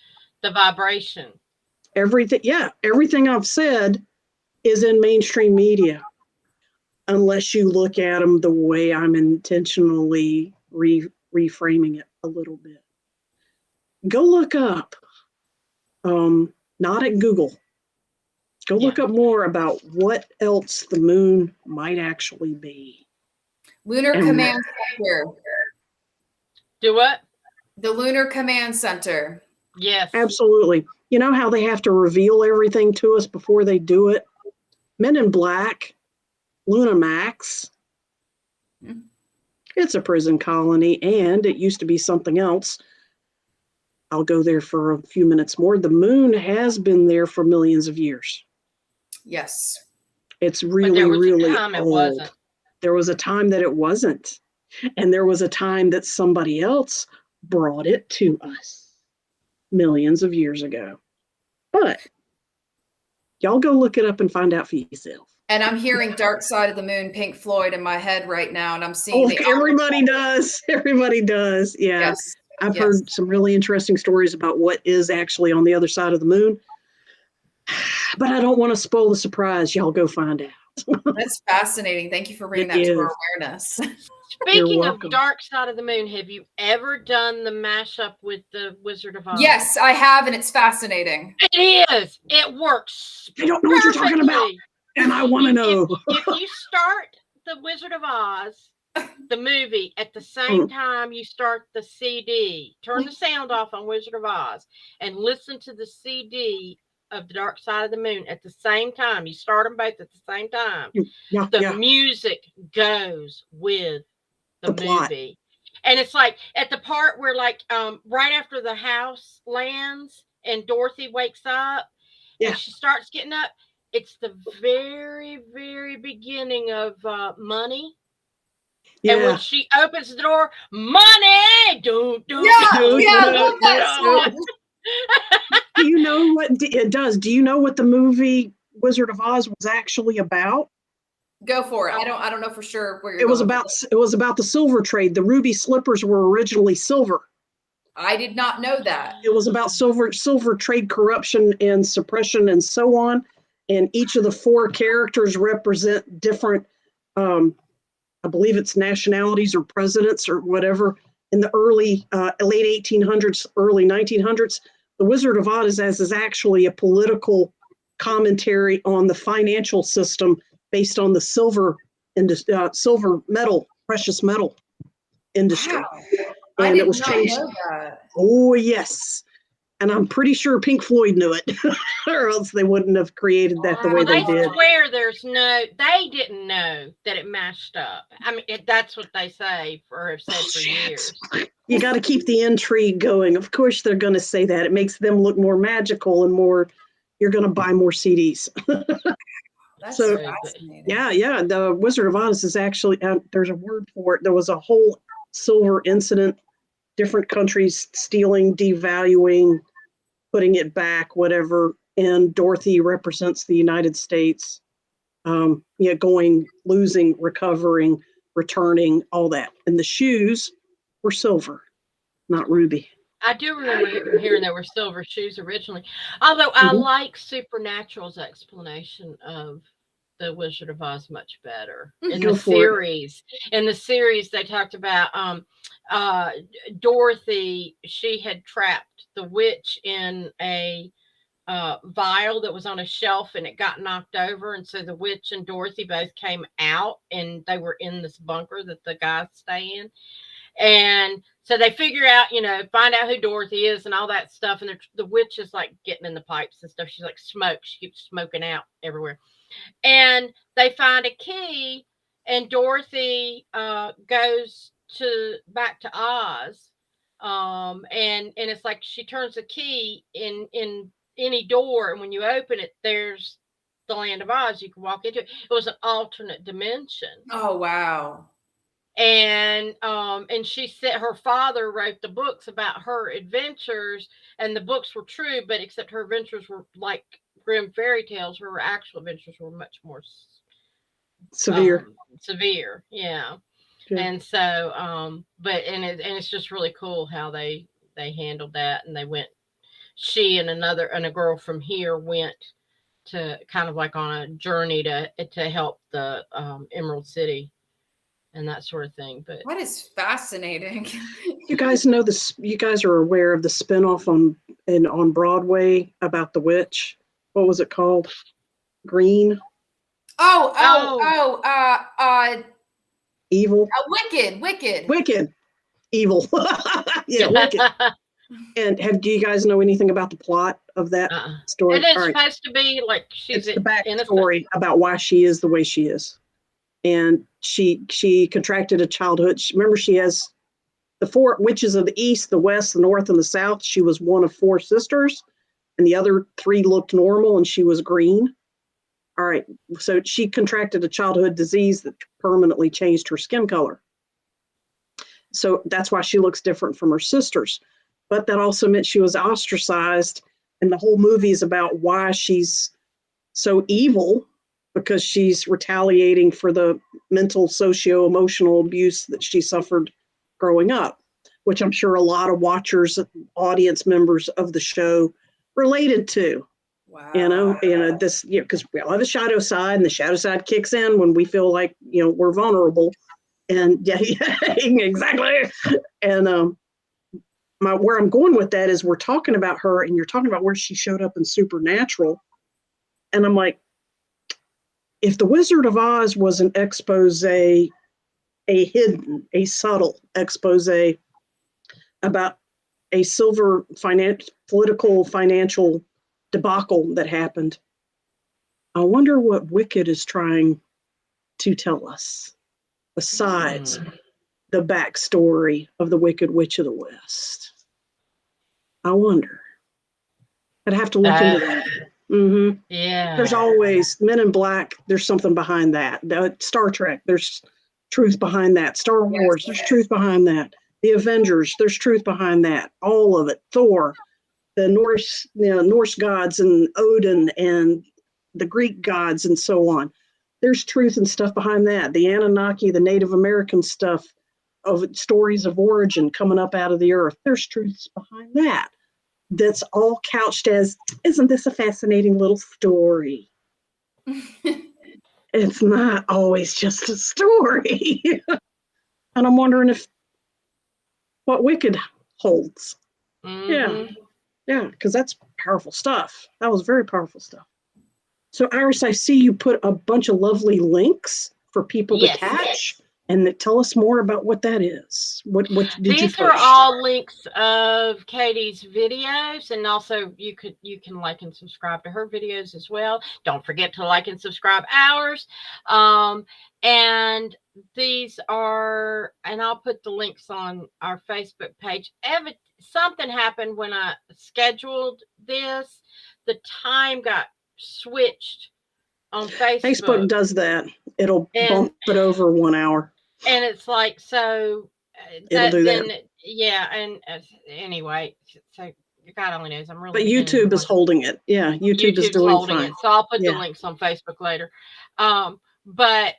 S1: the vibration.
S2: Everything I've said is in mainstream media, unless you look at them the way I'm intentionally reframing it a little bit. Go look up, not at Google. Go look up more about what else the moon might actually be.
S3: Lunar Command Center.
S1: Do what?
S3: The Lunar Command Center.
S1: Yes.
S2: Absolutely. You know how they have to reveal everything to us before they do it? Men in Black, Lunamax.
S3: Mm-hmm.
S2: It's a prison colony, and it used to be something else. I'll go there for a few minutes more. The moon has been there for millions of years.
S3: Yes.
S2: It's really, really old.
S1: It
S2: there was a time that it wasn't. And there was a time that somebody else brought it to us millions of years ago. But y'all go look it up and find out for yourself.
S3: And I'm hearing Dark Side of the Moon, Pink Floyd in my head right now. And I'm seeing
S2: everybody does. Everybody does. Yeah.
S3: Yes.
S2: I've heard some really interesting stories about what is actually on the other side of the moon. But I don't want to spoil the surprise. Y'all go find out.
S3: That's fascinating. Thank you for bringing that to our awareness.
S1: Speaking of Dark Side of the Moon, have you ever done the mashup with the Wizard of Oz?
S3: Yes, I have, and it's fascinating.
S1: It is. It works.
S2: I don't know what you're talking about, and I want to know.
S1: If you start the Wizard of Oz, the movie, at the same time you start the CD, turn the sound off on Wizard of Oz, and listen to the CD of the Dark Side of the Moon at the same time. You start them both at the same time. The music goes with the movie. And it's like at the part where right after the house lands and Dorothy wakes up and she starts getting up, it's the very, very beginning of Money. Yeah. And when she opens the door, money! Love that song.
S2: Do you know what it does? Do you know what the movie Wizard of Oz was actually about?
S3: Go for it. I don't know for sure where you're
S2: It was about the silver trade. The ruby slippers were originally silver.
S3: I did not know that.
S2: It was about silver trade corruption and suppression and so on. And each of the four characters represent different, I believe it's nationalities or presidents or whatever. In the late 1800s, early 1900s, the Wizard of Oz is actually a political commentary on the financial system based on the silver metal, precious metal industry.
S3: Wow.
S2: And it was changed. Oh, yes. And I'm pretty sure Pink Floyd knew it, or else they wouldn't have created that the way they did.
S1: I swear they didn't know that it mashed up. I mean, that's what they say or have said for years.
S2: You got to keep the intrigue going. Of course, they're going to say that. It makes them look more magical and more, you're going to buy more CDs.
S3: That's so fascinating.
S2: Yeah. The Wizard of Oz is actually, there's a word for it. There was a whole silver incident, different countries stealing, devaluing, putting it back, whatever. And Dorothy represents the United States, going, losing, recovering, returning, all that. And the shoes were silver, not ruby.
S1: I do remember hearing there were silver shoes originally. Although I like Supernatural's explanation of the Wizard of Oz much better. In the series, they talked about Dorothy. She had trapped the witch in a vial that was on a shelf, and it got knocked over. And so the witch and Dorothy both came out, and they were in this bunker that the guys stay in. And so they figure out, find out who Dorothy is and all that stuff. And the witch is like getting in the pipes and stuff. She's like smoke. She keeps smoking out everywhere. And they find a key, and Dorothy goes back to Oz. And it's like she turns the key in any door, and when you open it, there's the land of Oz. You can walk into it. It was an alternate dimension.
S3: Oh, wow.
S1: And she said her father wrote the books about her adventures, and the books were true, but except her adventures were like grim fairy tales. Her actual adventures were much more
S2: Severe.
S1: Severe. Yeah.
S2: Yeah.
S1: And so, and it's just really cool how they handled that, and they went. She and a girl from here went to kind of like on a journey to help the Emerald City and that sort of thing. But
S3: That is fascinating.
S2: You guys know this. You guys are aware of the spinoff on Broadway about the witch. What was it called? Green. Evil.
S3: Wicked.
S2: Evil. Yeah, Wicked. And do you guys know anything about the plot of that story?
S1: It is supposed to be like she's
S2: it's the backstory about why she is the way she is. And she contracted a childhood. Remember, she has the 4 witches of the East, the West, the North, and the South. She was one of 4 sisters, and the other 3 looked normal, and she was green. All right. So she contracted a childhood disease that permanently changed her skin color. So that's why she looks different from her sisters. But that also meant she was ostracized. And the whole movie is about why she's so evil, because she's retaliating for the mental, socio-emotional abuse that she suffered growing up, which I'm sure a lot of watchers, audience members of the show related to.
S3: Wow.
S2: This, because we all have a shadow side, and the shadow side kicks in when we feel like, we're vulnerable. And yeah, exactly. And where I'm going with that is we're talking about her, and you're talking about where she showed up in Supernatural. And I'm like, if the Wizard of Oz was an expose, a subtle expose about a silver political financial debacle that happened, I wonder what Wicked is trying to tell us, besides the backstory of the Wicked Witch of the West. I wonder. I'd have to look into that. Mm-hmm.
S1: Yeah.
S2: There's always Men in Black. There's something behind that. Star Trek. There's truth behind that. Star Wars. There's truth behind that. The Avengers. There's truth behind that. All of it. Thor, the Norse gods, and Odin, and the Greek gods, and so on. There's truth and stuff behind that. The Anunnaki, the Native American stuff of stories of origin coming up out of the earth. There's truths behind that. That's all couched as, isn't this a fascinating little story? It's not always just a story. And I'm wondering what Wicked holds.
S1: Mm-hmm.
S2: Yeah, because that's powerful stuff. That was very powerful stuff. So, Iris, I see you put a bunch of lovely links for people to catch. And tell us more about what that is. What did you post?
S1: These are all links of Katie's videos, and also you can like and subscribe to her videos as well. Don't forget to like and subscribe ours. And these are, and I'll put the links on our Facebook page. Something happened when I scheduled this. The time got switched on Facebook.
S2: Facebook does that. It'll bump it over 1 hour.
S1: And it's like, so
S2: it'll do that.
S1: Yeah. And anyway, so God only knows. I'm really.
S2: But YouTube is holding it. Yeah, YouTube is doing
S1: holding
S2: fine.
S1: it. So I'll put the links on Facebook later. But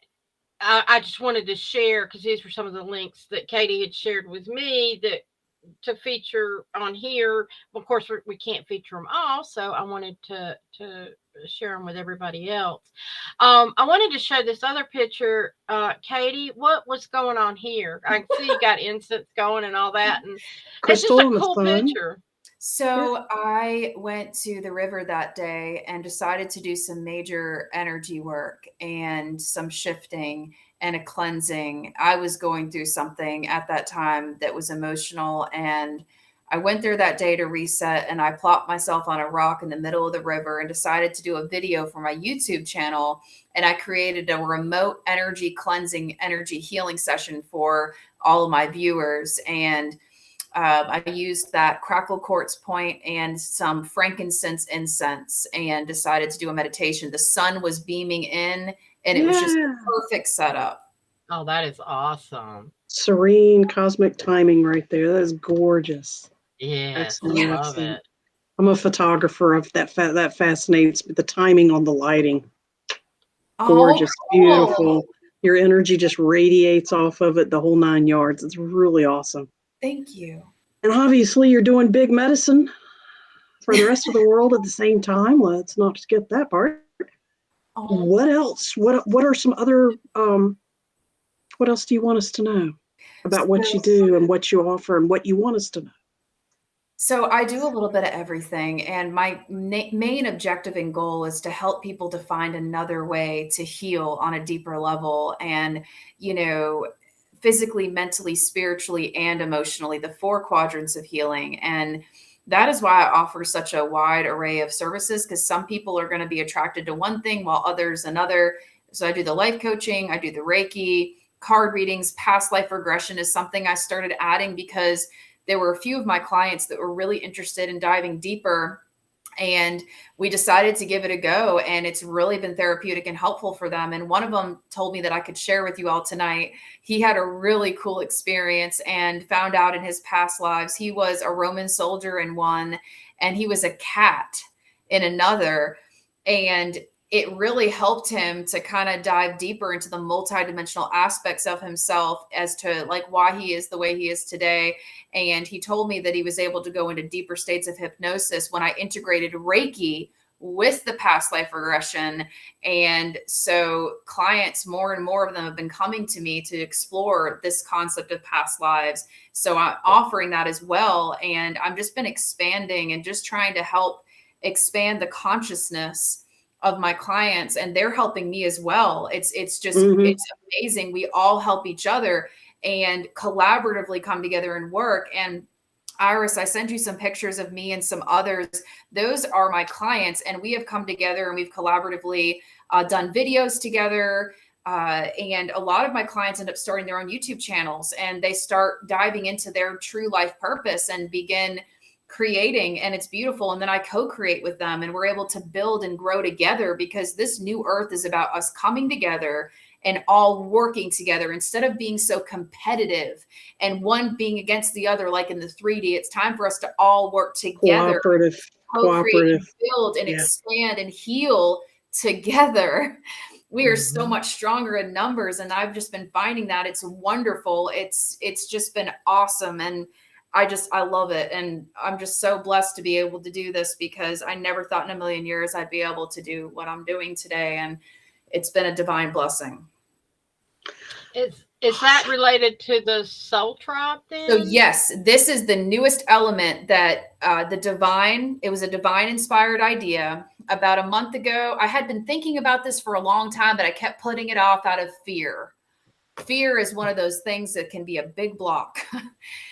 S1: I just wanted to share, because these were some of the links that Katie had shared with me to feature on here. Of course, we can't feature them all, so I wanted to share them with everybody else. I wanted to show this other picture. Katie, what was going on here? I see you got incense going and all that, and
S2: Crystal,
S1: it's just a cool picture.
S3: So I went to the river that day and decided to do some major energy work and some shifting and a cleansing. I was going through something at that time that was emotional, and I went there that day to reset, and I plopped myself on a rock in the middle of the river and decided to do a video for my YouTube channel. And I created a remote energy cleansing, energy healing session for all of my viewers. And I used that crackle quartz point and some frankincense incense and decided to do a meditation. The sun was beaming in, and it was just a perfect setup.
S1: Oh, that is awesome.
S2: Serene cosmic timing right there. That is gorgeous.
S1: Yes, I love it.
S2: I'm a photographer. That fascinates me, the timing on the lighting. gorgeous,
S3: Oh, cool.
S2: beautiful. Your energy just radiates off of it the whole 9 yards. It's really awesome.
S3: Thank you.
S2: And obviously, you're doing big medicine for the rest of the world at the same time. Let's not skip that part.
S3: Oh,
S2: What else? What are some other? What else do you want us to know about what you do and what you offer and what you want us to know?
S3: so I do a little bit of everything, and my main objective and goal is to help people to find another way to heal on a deeper level, and you know, physically, mentally, spiritually, and emotionally, the four quadrants of healing. And that is why I offer such a wide array of services, because some people are going to be attracted to one thing while others another. So I do the life coaching, I do the Reiki, card readings, past life regression is something I started adding because there were a few of my clients that were really interested in diving deeper, and we decided to give it a go, and it's really been therapeutic and helpful for them. And one of them told me that I could share with you all tonight. He had a really cool experience and found out in his past lives he was a Roman soldier in one, and he was a cat in another. And it really helped him to kind of dive deeper into the multidimensional aspects of himself as to like why he is the way he is today. And he told me that he was able to go into deeper states of hypnosis when I integrated Reiki with the past life regression. And so clients, more and more of them have been coming to me to explore this concept of past lives. So I'm offering that as well. And I've just been expanding and just trying to help expand the consciousness of my clients, and they're helping me as well. It's just it's amazing. We all help each other and collaboratively come together and work. And Iris, I sent you some pictures of me and some others. Those are my clients, and we have come together and we've collaboratively done videos together. And a lot of my clients end up starting their own YouTube channels, and they start diving into their true life purpose and begin creating, and it's beautiful. And then I co-create with them, and we're able to build and grow together, because this new earth is about us coming together and all working together instead of being so competitive and one being against the other like in the 3D. It's time for us to all work together, co-create and build and expand and heal together. We are so much stronger in numbers, and I've just been finding that it's wonderful. It's just been awesome, and I love it. And I'm just so blessed to be able to do this, because I never thought in a million years I'd be able to do what I'm doing today. And it's been a divine blessing.
S1: Is that related to the soul tribe then?
S3: So yes, this is the newest element that it was a divine inspired idea. About a month ago, I had been thinking about this for a long time, but I kept putting it off out of fear. Fear is one of those things that can be a big block,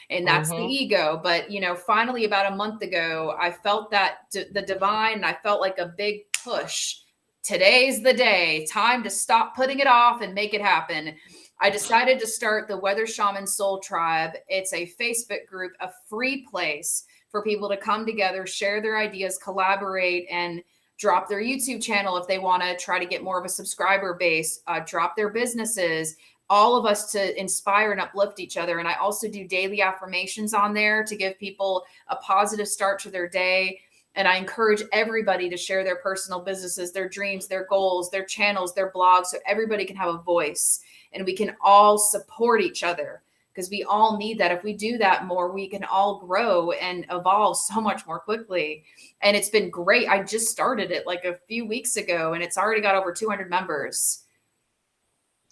S3: and that's the ego. But, finally about a month ago, I felt that the divine, and I felt like a big push. Today's the day, time to stop putting it off and make it happen. I decided to start the Weather Shaman Soul Tribe. It's a Facebook group, a free place for people to come together, share their ideas, collaborate, and drop their YouTube channel if they want to try to get more of a subscriber base, drop their businesses, all of us to inspire and uplift each other. And I also do daily affirmations on there to give people a positive start to their day. And I encourage everybody to share their personal businesses, their dreams, their goals, their channels, their blogs, so everybody can have a voice and we can all support each other, because we all need that. If we do that more, we can all grow and evolve so much more quickly. And it's been great. I just started it like a few weeks ago, and it's already got over 200 members.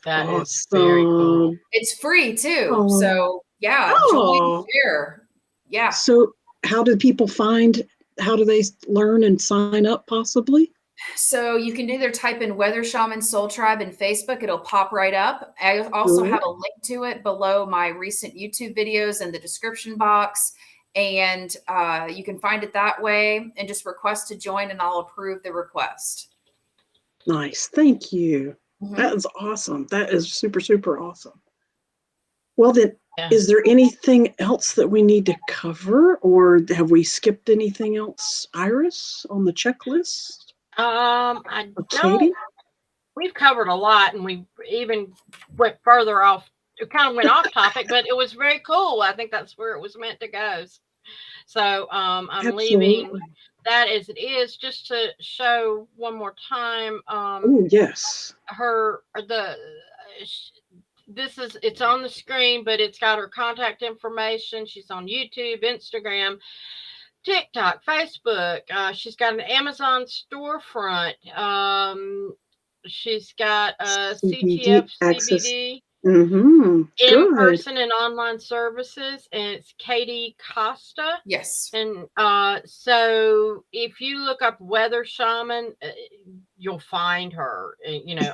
S2: That is very cool.
S3: It's free too. So join and share. Yeah.
S2: So how do they learn and sign up possibly?
S3: So you can either type in Weather Shaman Soul Tribe in Facebook. It'll pop right up. I also have a link to it below my recent YouTube videos in the description box. And you can find it that way and just request to join, and I'll approve the request.
S2: Nice. Thank you. That is awesome. That is super, super awesome. Well, then, is there anything else that we need to cover, or have we skipped anything else, Iris, on the checklist?
S1: I don't. We've covered a lot, and we even went further off. It kind of went off topic, but it was very cool. I think that's where it was meant to go. So I'm leaving that as it is, just to show one more time,
S2: Oh, yes.
S1: it's on the screen, but it's got her contact information. She's on YouTube, Instagram, TikTok, Facebook. She's got an Amazon storefront. She's got
S2: CBD
S1: CTF,
S2: access.
S1: CBD,
S2: Mm-hmm. Good.
S1: in-person and online services, and it's Katie Costa.
S3: Yes.
S1: And so if you look up Weather Shaman, you'll find her,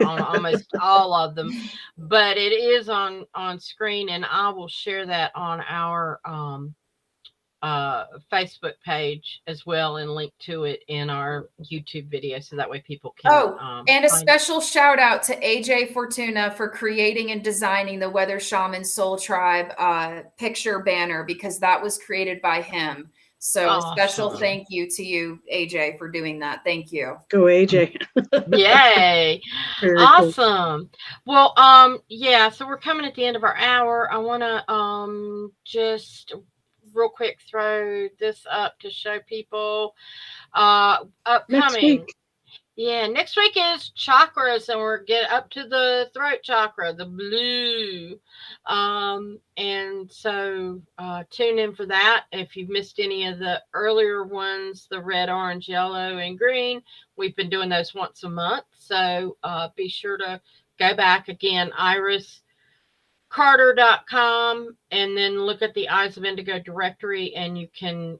S1: on almost all of them. But it is on screen, and I will share that on our Facebook page as well, and link to it in our YouTube video, so that way people can.
S3: And a special shout out to AJ Fortuna for creating and designing the Weather Shaman Soul Tribe picture banner, because that was created by him. So
S1: Awesome.
S3: A special thank you to you, AJ, for doing that. Thank you.
S2: Go AJ.
S1: Yay.
S2: Very
S1: awesome. Cool. Well, yeah, so we're coming at the end of our hour. I want to just real quick throw this up to show people upcoming
S2: Next week.
S1: Yeah, next week is chakras, and we're get up to the throat chakra, the blue. And so tune in for that. If you've missed any of the earlier ones, the red, orange, yellow, and green, we've been doing those once a month. So be sure to go back again, iriscarter.com, and then look at the Eyes of Indigo directory, and you can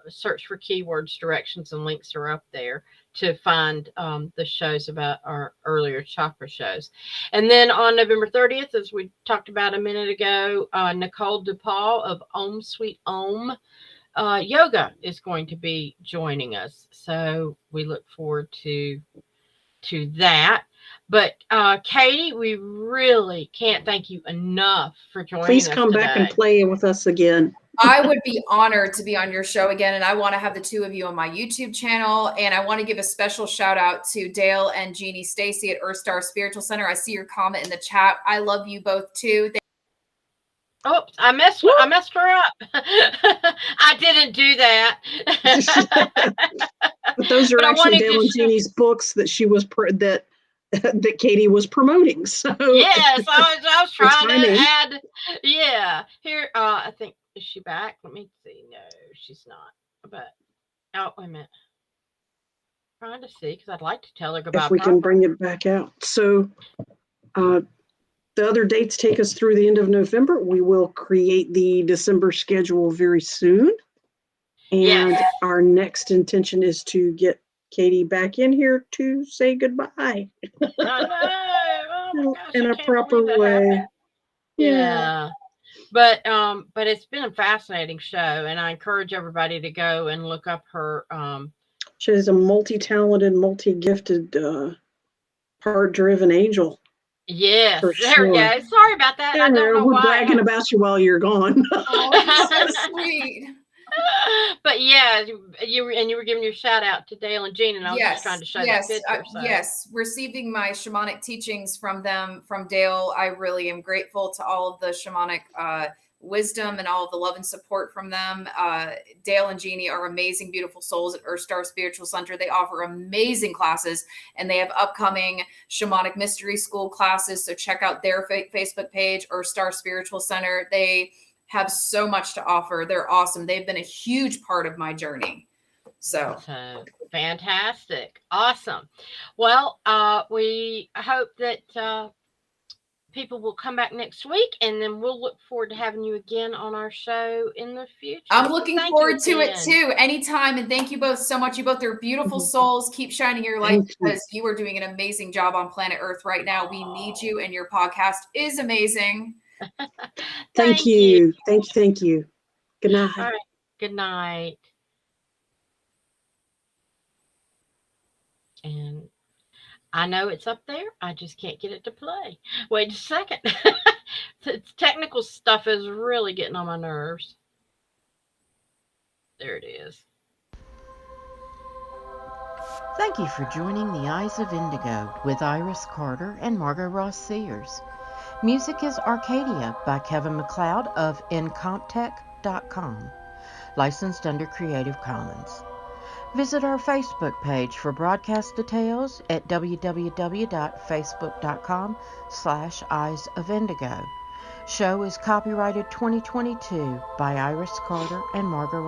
S1: search for keywords. Directions and links are up there to find the shows about our earlier chakra shows. And then on November 30th, as we talked about a minute ago, Nicole DePaul of Om Sweet Om Yoga is going to be joining us. So we look forward to that. But Katie, we really can't thank you enough for joining us.
S2: Please come back and play with us again.
S3: I would be honored to be on your show again, and I want to have the two of you on my YouTube channel. And I want to give a special shout out to Dale and Jeannie Stacy at Earth Star Spiritual Center. I see your comment in the chat. I love you both too.
S1: Oops, I messed her up. I didn't do that.
S2: But those are actually Dale and Jeannie's books that she was that Katie was promoting. So
S1: yes, I was trying to add. Yeah, here I think, is she back? Let me see. No, she's not. But wait a minute. I'm trying to see, because I'd like to tell her goodbye.
S2: If we can bring it back out. So the other dates take us through the end of November. We will create the December schedule very soon. And our next intention is to get Katie back in here to say goodbye.
S1: I know. Oh my gosh,
S2: in a proper way.
S1: Yeah. But it's been a fascinating show, and I encourage everybody to go and look up her.
S2: She's a multi-talented, multi-gifted, heart-driven angel.
S1: Yes, there we go. Sorry about that. I don't know
S2: we're
S1: why.
S2: bragging about you while you're gone.
S3: Oh, so sweet.
S1: But yeah, you were giving your shout out to Dale and Jean, and I was just trying to show that picture.
S3: Yes, receiving my shamanic teachings from them, from Dale. I really am grateful to all of the shamanic wisdom and all of the love and support from them. Dale and Jeannie are amazing, beautiful souls at Earth Star Spiritual Center. They offer amazing classes, and they have upcoming shamanic mystery school classes. So check out their Facebook page, Earth Star Spiritual Center. They have so much to offer. They're awesome. They've been a huge part of my journey. So
S1: fantastic. Awesome. Well, we hope that people will come back next week, and then we'll look forward to having you again on our show in the future.
S3: I'm looking forward to it too. Anytime. And thank you both so much. You both are beautiful souls. Keep shining your light, because you are doing an amazing job on planet Earth right now. We need you, and your podcast is amazing.
S2: Thank you. Thank you. Good night.
S1: All right. Good night. And I know it's up there. I just can't get it to play. Wait a second. Technical stuff is really getting on my nerves. There it is.
S4: Thank you for joining the Eyes of Indigo with Iris Carter and Margot Ross Sears. Music is Arcadia by Kevin MacLeod of Incomptech.com, licensed under Creative Commons. Visit our Facebook page for broadcast details at www.facebook.com/Eyes of Indigo. Show is copyrighted 2022 by Iris Carter and Margot Ross.